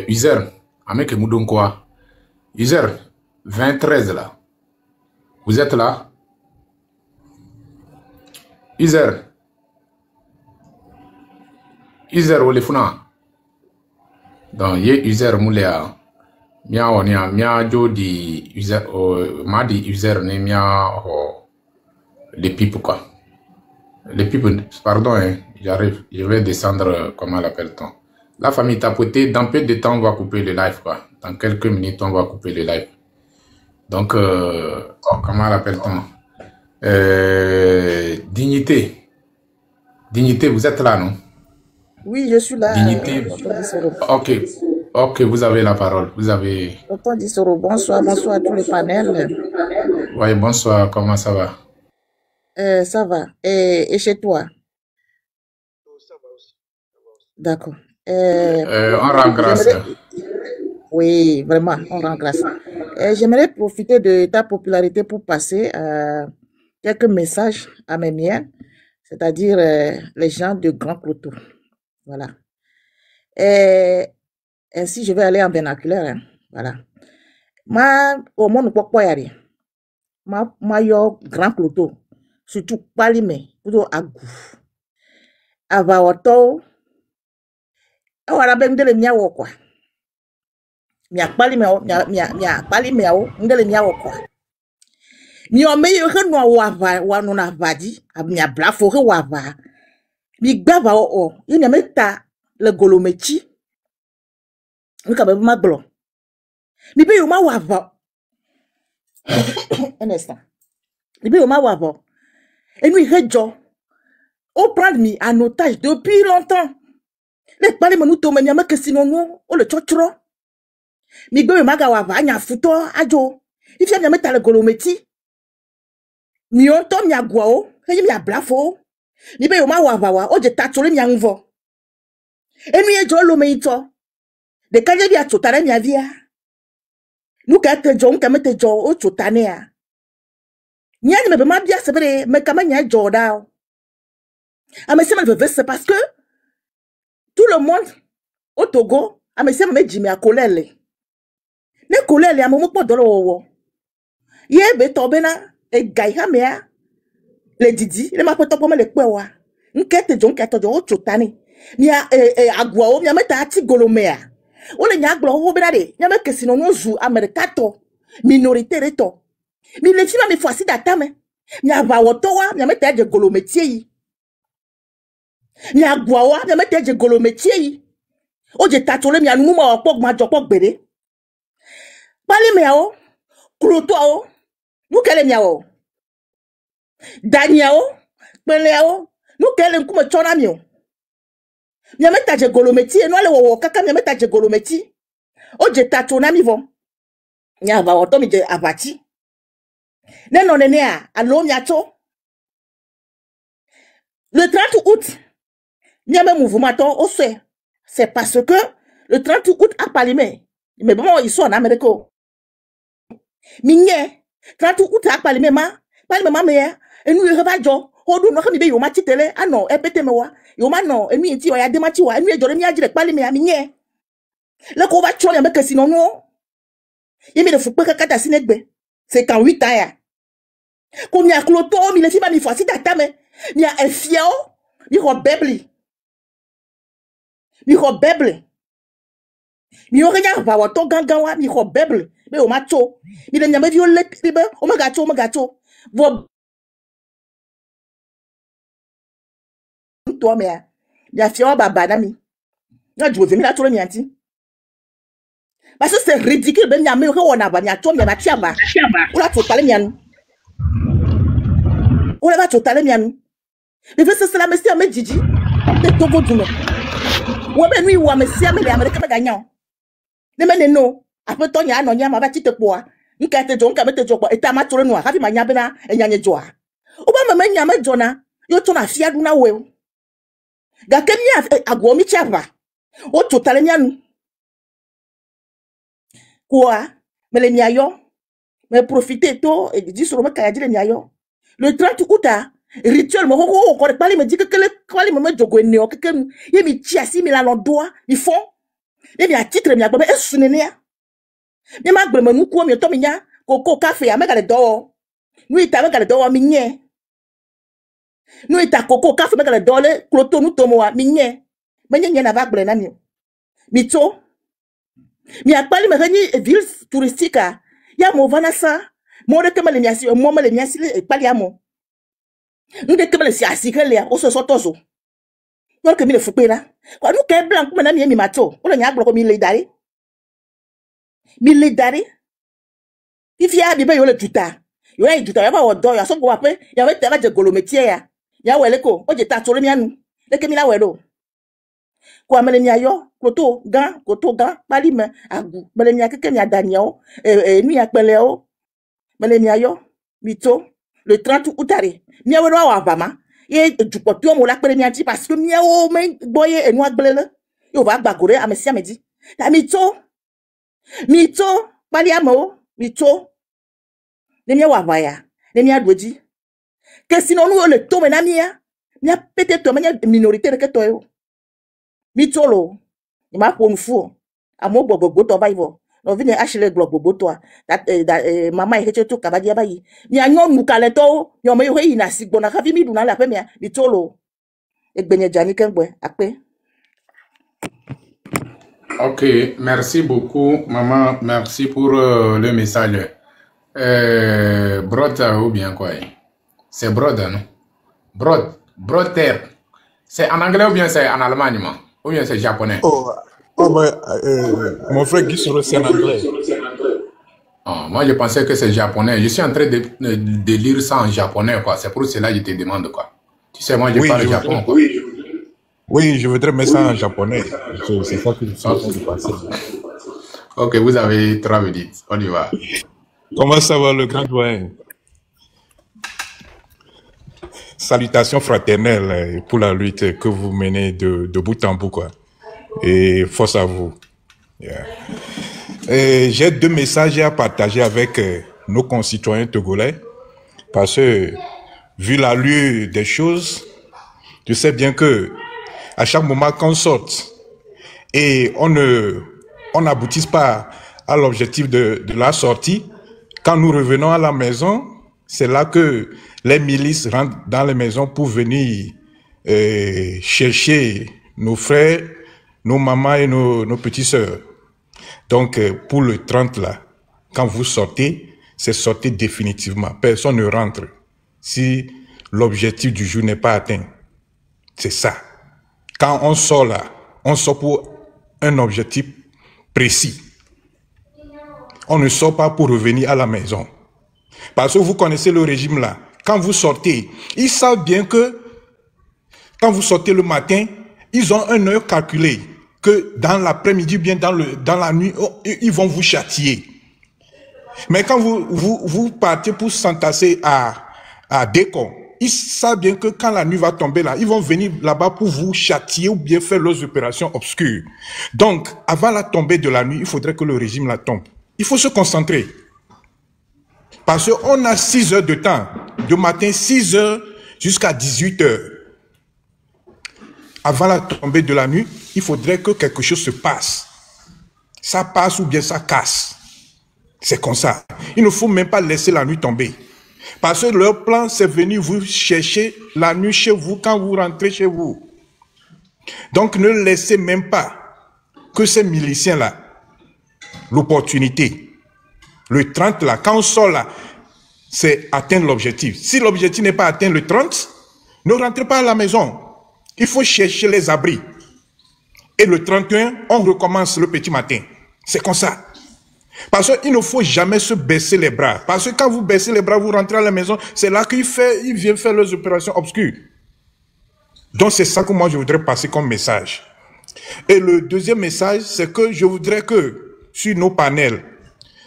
user avec Moudon quoi user 23 là vous êtes là user au lefuna donc ye user moulia mia onia mia jodi user ma di user ne mia les pipes quoi les pipes pardon hein. J'arrive, je vais descendre, comment l'appelle-t-on? La famille tapotée, dans peu de temps, on va couper le live, quoi. Dans quelques minutes, on va couper le live. Donc, comment l'appelle-t-on? Dignité. Dignité, vous êtes là, non? Oui, je suis là. Dignité. Ok, vous avez la parole. Vous avez... Tonton Dissoro, bonsoir à tous les panels. Oui, bonsoir, comment ça va? Ça va. Et chez toi? D'accord. On rend grâce. Oui, vraiment, on rend grâce. J'aimerais profiter de ta popularité pour passer quelques messages à mes miens, c'est-à-dire les gens de Grand Cloto. Voilà. Ainsi, je vais aller en vernaculaire. Hein. Voilà. Au monde, pourquoi y aller? Yo Grand Cloto, surtout Palime, plutôt à Gou. Avaoto. Awara be ndele miawo kwa. Mia kpali miawo ndele miawo kwa. Mi o meyo he no wa no na vadi, abnya blafo he wa va. Mi gbava o, yenya meta le golomechi. Mi ka be maglo. Mi be yo ma wa va. Un instant. Mi be yo ma wa va. Et nous rejo. On prend mi en otage depuis longtemps. Les parler nous tomber nyama que sinon nous on le chochro mi gbe maga wa va nya futo ajo if ya nyama tale golometi mi on to mi agwa o he mi ablafo mi be yo ma wa va wa o je tatole mi anvo enu ye jo lo me ito de kaje bi atotare mi avia nu ka te jo nka mete jo o totane a nya ni me be ma bia sebere me kama nya jo da o amese me veut c'est parce que tout le monde au Togo, a me jimi a kolele. Ne kolele a momo po dolo wo. Ye be tobena e gaiha mea le didi, le ma po topo me le kwewa. Nkete jonke to jo chotani. Nya agwa o nya meta ati golomea. O le nya aglo ho bena de, nya me kesino no zu americato minorité reto. Mi le fima me foisi datame. Nya ba wotowa, nya meta je golometie yi. Ni agwawa na mete je golometie yi o je tatole mi anu mo opok ma jopok gbede pali me o Cloto o nu kele mi o Daniel o pele o nu kele nkume chona mi o mi meta je golometie no ale wo kaka mi meta je golometi o je tatona mi vo nya ba oto mi je abati ne no ne a alo mi ato le 30 août il y a même mouvement au fait. C'est parce que le 30 août à Palimé. Mais bon, ils sont en Amérique. Mais 30 août à Palimé, Palimé, mais et nous, il va dire, oh, nous, nous, nous, nous, télé, ah non, répétez moi, yo non, et nous, il y a des matiwa, et nous, il y a des Palimé, à Migné. Là, qu'on va tuer, mais que sinon, non. Il y a des fous que kata sinekbe. C'est quand 8 ans. Comme il y a Cloto, il y a des filles, il faut si t'attends, mais il y a un fiao, il y a un bébli. Mi ko beble mi o regarde ba wato gangan wa mi ko beble be o ma cho mi le nyame viole be o ma gato vo to me ya fio baba na mi na ju ve mi la to mi anti parce que c'est ridicule ben nyame ko wona ba nya to mi ba tiaba o la to tale mi anu o la ba to tale mi anu le fait c'est la messia me jiji de togo du me wo be nui wa messia me le amerika me ganyan ne me no après to nya no nya ma ba ti te po nka te jo nka me te jo po eta ma tore no ha fi ma nya be na enya nye jo a o ba me nya me jo na yo to na fia du na we ga kenya agwo mi chapa o to tale nya nu quoi me le nya yo me profiter to et dis sur me ka ya di le nya yo le 30 août rituel mo ko ko pali me dit que le pali me jogo ne o que ye mi tia si mi la lo doa mi fond ye mi a titre mi agbe e sunene ya mi ma gbe me nu ko mi to mi nya koko café a me ga le do nu ita me ga le do mi nye nu ita koko café me ga le do le kloto nu to mo wa mi nye me nye na ba gbe na mi to mi a pali me ni ville touristique ya mo vanasa mo de que me le miasi mo me le miasi le pali amo nous que si assikele o so tozo donc mi le fupe là quoi nous que blanc comme na mi mato o le nya gbo ko mi le dari ifia bi be yo le tuta yo e tuta ya ba odo ya so go wa pe ya we te ba je golometie ya we le ko o je ta toro mi anu le ke mi la we do kwa mele nya yo koto gan bali me agu mele nya ke mi adania o mi apele o mele nya yo mito le 30 août mi awe wa bama e jupoto mo la pele mi anti parce que mi o me boye enu agbele yo va gbagore amesi amedi ta mito bali amo mito le mi wa baya le mi adwoji que sinon nous le to mena mi a peut-être mena minorité que to yo mito lo ma ko nfu amo gbogbo to ba ivo no vini ashile gbogbo to mama eheche to kabadi abayi mi anyo nukale to yo me yi na sigbo na kavi mi du na la pe mi tolo egbenye jani kengbe ape. Ok, merci beaucoup maman, merci pour le message. Brod ou bien quoi? C'est brod non? Broder. C'est en anglais ou bien c'est en allemagne ou bien c'est japonais? Mon frère Guy Soro, c'est en anglais. Oh, moi, je pensais que c'est japonais. Je suis en train de lire ça en japonais, quoi. C'est pour cela que je te demande, quoi. Tu sais, moi, je parle japonais, quoi. Oui, je voudrais mettre ça en japonais. C'est ça que je suis en train de passer. Ok, vous avez 3 minutes. On y va. Comment ça va, le grand doyen? Salutations fraternelles pour la lutte que vous menez de bout en bout, quoi. Et force à vous. Yeah. J'ai 2 messages à partager avec nos concitoyens togolais parce que vu l'allure des choses, je sais bien que à chaque moment qu'on sorte et on n'aboutisse pas à l'objectif de la sortie, quand nous revenons à la maison, c'est là que les milices rentrent dans les maisons pour venir chercher nos frères, nos mamans et nos petites sœurs. Donc, pour le 30 là, quand vous sortez, c'est sortir définitivement. Personne ne rentre si l'objectif du jour n'est pas atteint. C'est ça. Quand on sort là, on sort pour un objectif précis. On ne sort pas pour revenir à la maison. Parce que vous connaissez le régime là. Quand vous sortez, ils savent bien que quand vous sortez le matin, ils ont un heure calculé. Que dans l'après-midi, bien dans la nuit, ils vont vous châtier. Mais quand vous partez pour s'entasser à Décon, ils savent bien que quand la nuit va tomber là, ils vont venir là-bas pour vous châtier ou bien faire leurs opérations obscures. Donc, avant la tombée de la nuit, il faudrait que le régime la tombe. Il faut se concentrer. Parce qu'on a 6 heures de temps. De matin, 6 heures jusqu'à 18 heures. Avant la tombée de la nuit, il faudrait que quelque chose se passe. Ça passe ou bien ça casse. C'est comme ça. Il ne faut même pas laisser la nuit tomber. Parce que leur plan, c'est venir vous chercher la nuit chez vous quand vous rentrez chez vous. Donc ne laissez même pas que ces miliciens-là, l'opportunité Le 30 là, quand on sort là, c'est atteindre l'objectif. Si l'objectif n'est pas atteint le 30, ne rentrez pas à la maison. Il faut chercher les abris. Et le 31, on recommence le petit matin. C'est comme ça. Parce qu'il ne faut jamais se baisser les bras. Parce que quand vous baissez les bras, vous rentrez à la maison, c'est là qu'il vient faire leurs opérations obscures. Donc c'est ça que moi je voudrais passer comme message. Et le deuxième message, c'est que je voudrais que sur nos panels,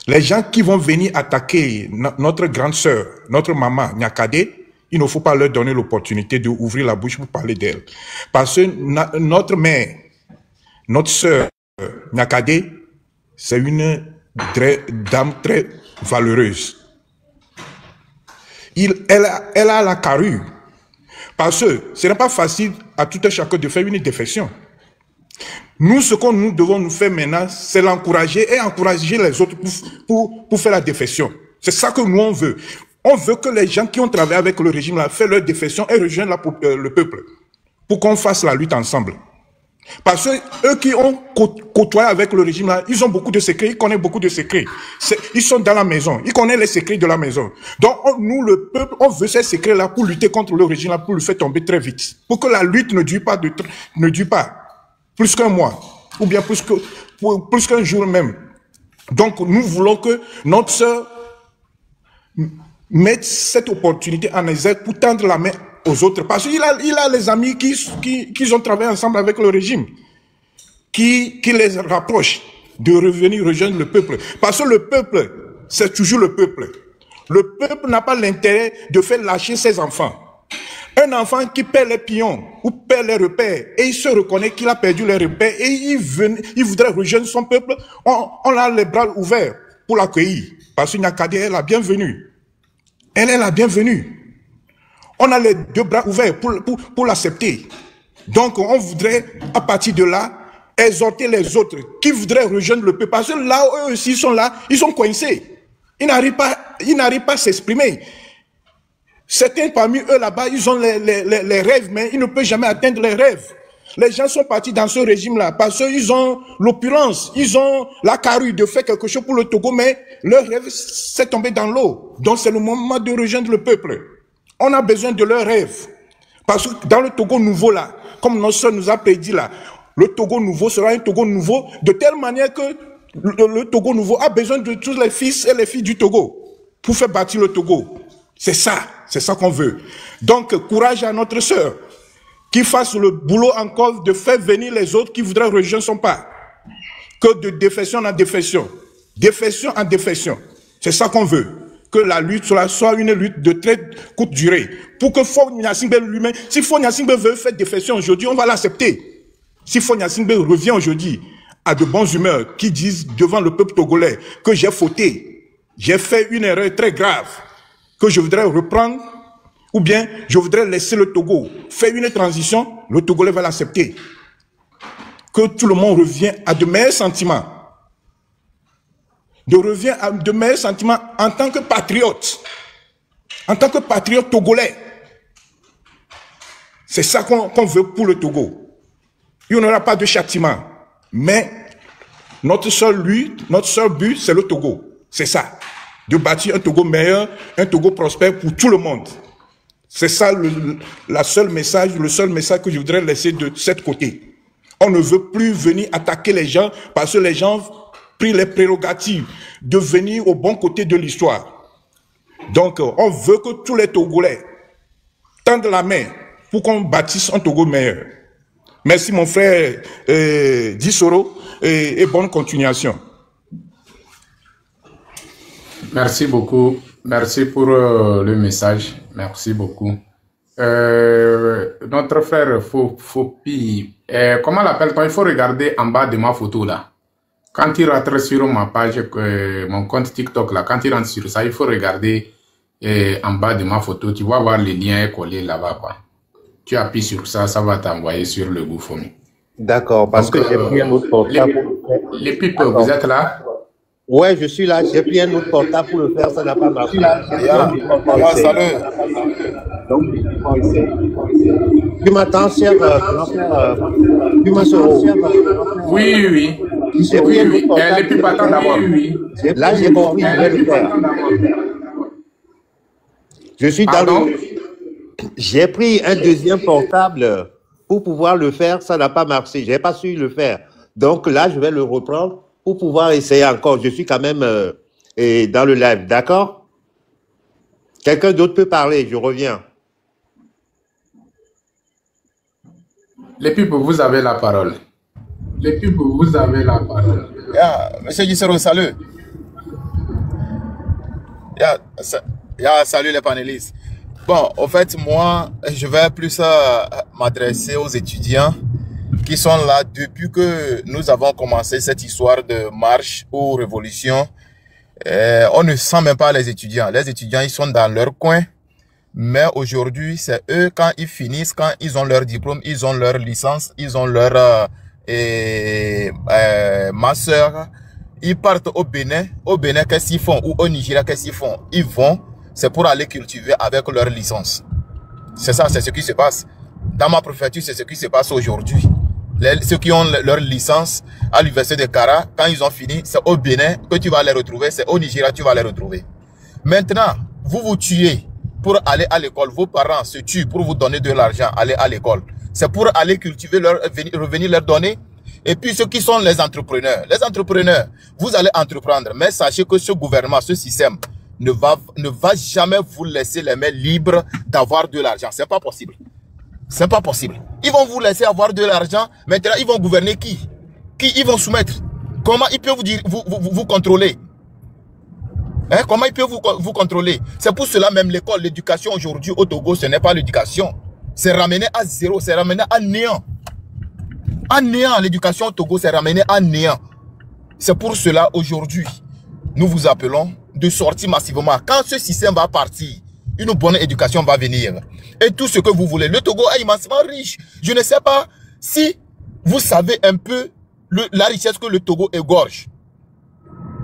les gens qui vont venir attaquer notre grande sœur, notre maman Nyakade, il ne faut pas leur donner l'opportunité d'ouvrir la bouche pour parler d'elle. Parce que notre mère, notre sœur Nyakade, c'est une dame très valeureuse. Elle a la carrure. Parce que ce n'est pas facile à tout un chacun de faire une défection. Nous, ce que nous devons nous faire maintenant, c'est l'encourager et encourager les autres pour faire la défection. C'est ça que nous, on veut. On veut que les gens qui ont travaillé avec le régime là fassent leur défection et rejoignent le peuple pour qu'on fasse la lutte ensemble. Parce que eux qui ont côtoyé avec le régime là, ils ont beaucoup de secrets, ils connaissent beaucoup de secrets. Ils sont dans la maison, ils connaissent les secrets de la maison. Donc nous, le peuple, on veut ces secrets là pour lutter contre le régime là, pour le faire tomber très vite. Pour que la lutte ne dure pas plus qu'un mois, ou bien plus qu'un jour même. Donc nous voulons que notre sœur mette cette opportunité en exergue pour tendre la main aux autres. Parce qu'il a les amis qui ont travaillé ensemble avec le régime, qui les rapprochent de revenir rejoindre le peuple. Parce que le peuple, c'est toujours le peuple. Le peuple n'a pas l'intérêt de faire lâcher ses enfants. Un enfant qui perd les pions ou perd les repères et il se reconnaît qu'il a perdu les repères et il voudrait rejoindre son peuple, on a les bras ouverts pour l'accueillir. Parce que Nyakade est la bienvenue. Elle est la bienvenue. On a les deux bras ouverts pour l'accepter. Donc on voudrait, à partir de là, exhorter les autres qui voudraient rejoindre le peuple. Parce que là, eux aussi sont là, ils sont coincés. Ils n'arrivent pas à s'exprimer. Certains parmi eux là-bas, ils ont les rêves, mais ils ne peuvent jamais atteindre les rêves. Les gens sont partis dans ce régime-là parce qu'ils ont l'opulence, ils ont la carrure de faire quelque chose pour le Togo, mais leur rêve s'est tombé dans l'eau. Donc c'est le moment de rejoindre le peuple. On a besoin de leurs rêves. Parce que dans le Togo nouveau là, comme notre soeur nous a prédit là, le Togo nouveau sera un Togo nouveau de telle manière que le Togo nouveau a besoin de tous les fils et les filles du Togo pour faire bâtir le Togo. C'est ça qu'on veut. Donc, courage à notre sœur, qui fasse le boulot encore de faire venir les autres qui voudraient rejoindre son pas. Que de défection en défection. Défection en défection. C'est ça qu'on veut. Que la lutte soit une lutte de très courte durée. Pour que Faure Gnassingbé lui-même, si Faure Gnassingbé veut faire défection aujourd'hui, on va l'accepter. Si Faure Gnassingbé revient aujourd'hui à de bonnes humeurs, qui disent devant le peuple togolais que j'ai fauté, j'ai fait une erreur très grave, que je voudrais reprendre, ou bien je voudrais laisser le Togo faire une transition, le Togolais va l'accepter. Que tout le monde revienne à de meilleurs sentiments. Revient à de meilleurs sentiments en tant que patriote. En tant que patriote togolais. C'est ça qu'on veut pour le Togo. Il n'y aura pas de châtiment. Mais notre seul but, c'est le Togo. C'est ça. De bâtir un Togo meilleur, un Togo prospère pour tout le monde. C'est ça le seul message que je voudrais laisser de cet côté. On ne veut plus venir attaquer les gens parce que les gens pris les prérogatives de venir au bon côté de l'histoire. Donc, on veut que tous les Togolais tendent la main pour qu'on bâtisse un Togo meilleur. Merci mon frère Dissoro et bonne continuation. Merci beaucoup. Merci pour le message. Merci beaucoup. Notre frère Fopi, comment l'appelle-t-on? Il faut regarder en bas de ma photo là. Quand il rentre sur ma page, mon compte TikTok là, quand il rentre sur ça, il faut regarder en bas de ma photo. Tu vas voir les liens collés là-bas, quoi. Tu appuies sur ça, ça va t'envoyer sur le GoFundMe. D'accord, parce que j'ai pris un autre portable. Les pipes, vous êtes là? Ouais, je suis là. J'ai pris un autre portable pour le faire, ça n'a pas marché. Salut. Tu m'attends, cher grand frère? Oui. J'ai pris un autre portable. Les pipes, attends d'abord. Là, j'ai compris, je vais le faire. Je suis dans le... J'ai pris un deuxième portable pour pouvoir le faire. Ça n'a pas marché. Je n'ai pas su le faire. Donc là, je vais le reprendre pour pouvoir essayer encore. Je suis quand même dans le live. D'accord? Quelqu'un d'autre peut parler. Je reviens. Les pipes, vous avez la parole. Les pipes, vous avez la parole. Monsieur Gisero, salut. Salut les panélistes. Bon, en fait, moi, je vais plus m'adresser aux étudiants qui sont là depuis que nous avons commencé cette histoire de marche ou révolution. On ne sent même pas les étudiants. Les étudiants, ils sont dans leur coin. Mais aujourd'hui, c'est eux, quand ils finissent, quand ils ont leur diplôme, ils ont leur licence, ils ont leur master, ils partent au Bénin. Au Bénin, qu'est-ce qu'ils font? Ou au Nigeria, qu'est-ce qu'ils font? Ils vont, c'est pour aller cultiver avec leur licence. C'est ça, c'est ce qui se passe. Dans ma préfecture, c'est ce qui se passe aujourd'hui. Ceux qui ont leur licence à l'université de Kara, quand ils ont fini, c'est au Bénin que tu vas les retrouver, c'est au Nigeria que tu vas les retrouver. Maintenant, vous vous tuez pour aller à l'école. Vos parents se tuent pour vous donner de l'argent, aller à l'école. C'est pour aller cultiver, revenir leur donner. Et puis ceux qui sont les entrepreneurs, vous allez entreprendre. Mais sachez que ce gouvernement, ce système, ne va jamais vous laisser les mains libres d'avoir de l'argent. C'est pas possible. C'est pas possible. Ils vont vous laisser avoir de l'argent. Maintenant, ils vont gouverner qui? Qui ils vont soumettre? Comment ils peuvent vous contrôler? Hein? Comment ils peuvent vous contrôler? C'est pour cela même l'école, l'éducation aujourd'hui au Togo, ce n'est pas l'éducation. C'est ramené à zéro, c'est ramené à néant. À néant, l'éducation au Togo, c'est ramené à néant. C'est pour cela aujourd'hui, nous vous appelons de sortir massivement. Quand ce système va partir, une bonne éducation va venir. Et tout ce que vous voulez. Le Togo est immensément riche. Je ne sais pas si vous savez un peu la richesse que le Togo égorge.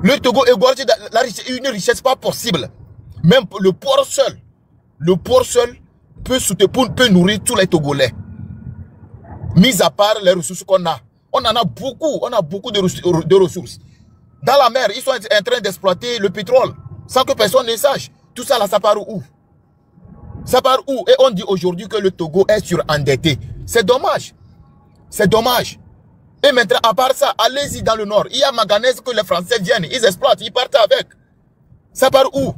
Le Togo égorge une richesse pas possible. Même le porc seul peut nourrir tous les Togolais. Mis à part les ressources qu'on a. On en a beaucoup de ressources. Dans la mer, ils sont en train d'exploiter le pétrole sans que personne ne sache. Tout ça là, ça part où? Ça part où? Et on dit aujourd'hui que le Togo est surendetté. C'est dommage. C'est dommage. Et maintenant, à part ça, allez-y dans le nord. Il y a manganèse que les Français viennent, ils exploitent, ils partent avec. Ça part où?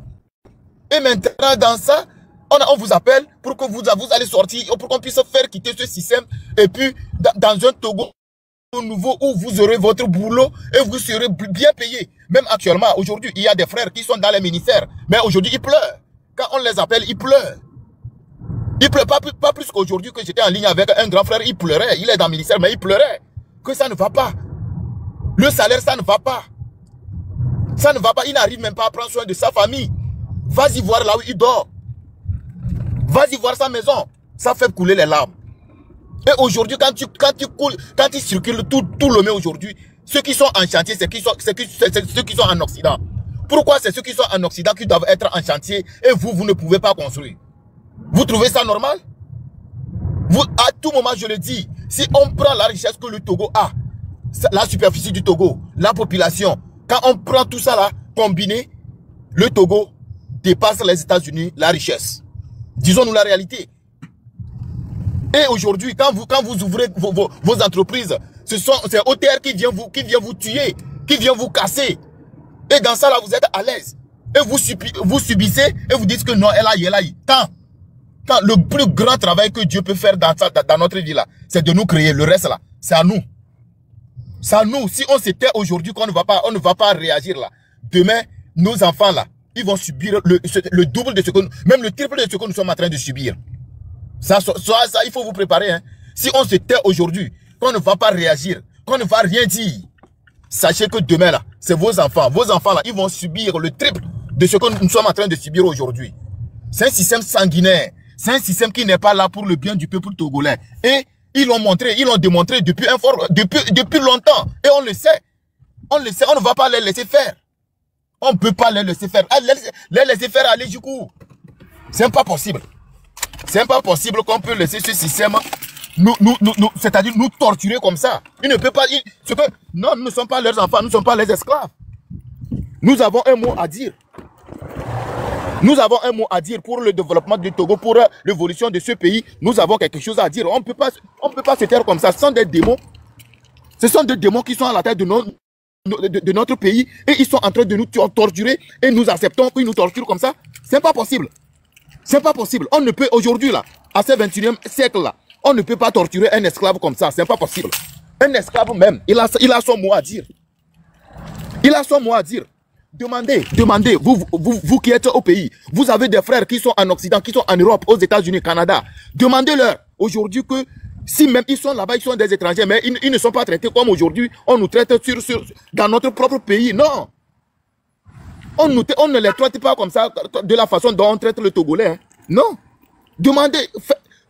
Et maintenant, dans ça, on vous appelle pour que vous allez sortir, pour qu'on puisse faire quitter ce système. Et puis, dans un Togo nouveau où vous aurez votre boulot et vous serez bien payé. Même actuellement, aujourd'hui, il y a des frères qui sont dans les ministères. Mais aujourd'hui, ils pleurent. Quand on les appelle, ils pleurent. Il pleure pas plus qu'aujourd'hui que j'étais en ligne avec un grand frère, il pleurait. Il est dans le ministère, mais il pleurait. Que ça ne va pas. Le salaire, ça ne va pas. Ça ne va pas. Il n'arrive même pas à prendre soin de sa famille. Vas-y voir là où il dort. Vas-y voir sa maison. Ça fait couler les larmes. Et aujourd'hui, quand tu circules tout le monde aujourd'hui, ceux qui sont en chantier, c'est ceux qui sont en Occident. Pourquoi c'est ceux qui sont en Occident qui doivent être en chantier et vous ne pouvez pas construire? Vous trouvez ça normal? À tout moment, je le dis, si on prend la richesse que le Togo a, la superficie du Togo, la population, quand on prend tout ça là, combiné, le Togo dépasse les États-Unis, la richesse. Disons-nous la réalité. Et aujourd'hui, quand vous ouvrez vos entreprises, c'est OTR qui vient vous tuer, qui vient vous casser. Et dans ça là, vous êtes à l'aise. Et vous subissez et vous dites que non, elle a. Quand le plus grand travail que Dieu peut faire dans notre vie là, c'est de nous créer. Le reste là, c'est à nous. C'est à nous. Si on s'était aujourd'hui qu'on ne va pas réagir là, demain, nos enfants là, ils vont subir le double de ce que même le triple de ce que nous sommes en train de subir. Ça, il faut vous préparer. Hein. Si on se tait aujourd'hui, qu'on ne va pas réagir, qu'on ne va rien dire, sachez que demain là, c'est vos enfants. Vos enfants là, ils vont subir le triple de ce que nous sommes en train de subir aujourd'hui. C'est un système sanguinaire. C'est un système qui n'est pas là pour le bien du peuple togolais. Et ils l'ont montré, ils l'ont démontré depuis longtemps. Et on le sait. On le sait, on ne va pas les laisser faire. On ne peut pas les laisser faire. Les laisser faire aller du coup. C'est pas possible. C'est pas possible qu'on peut laisser ce système c'est-à-dire nous torturer comme ça. Ils ne peuvent pas... non, nous ne sommes pas leurs enfants, nous ne sommes pas les esclaves. Nous avons un mot à dire. Nous avons un mot à dire pour le développement du Togo, pour l'évolution de ce pays. Nous avons quelque chose à dire. On ne peut pas se taire comme ça. Ce sont des démons. Ce sont des démons qui sont à la tête de notre pays et ils sont en train de nous torturer et nous acceptons qu'ils nous torturent comme ça. C'est pas possible. C'est pas possible. On ne peut aujourd'hui là, à ce 21e siècle là, on ne peut pas torturer un esclave comme ça. C'est pas possible. Un esclave même, il a son mot à dire. Il a son mot à dire. Demandez, vous qui êtes au pays, vous avez des frères qui sont en Occident, qui sont en Europe, aux États-Unis, Canada. Demandez-leur aujourd'hui que si même ils sont là-bas, ils sont des étrangers, mais ils ne sont pas traités comme aujourd'hui, on nous traite dans notre propre pays. Non. On ne les traite pas comme ça, de la façon dont on traite le Togolais. Hein. Non. Demandez,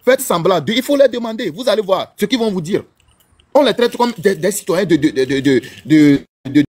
faites semblant. Il faut les demander. Vous allez voir ce qu'ils vont vous dire. On les traite comme des citoyens de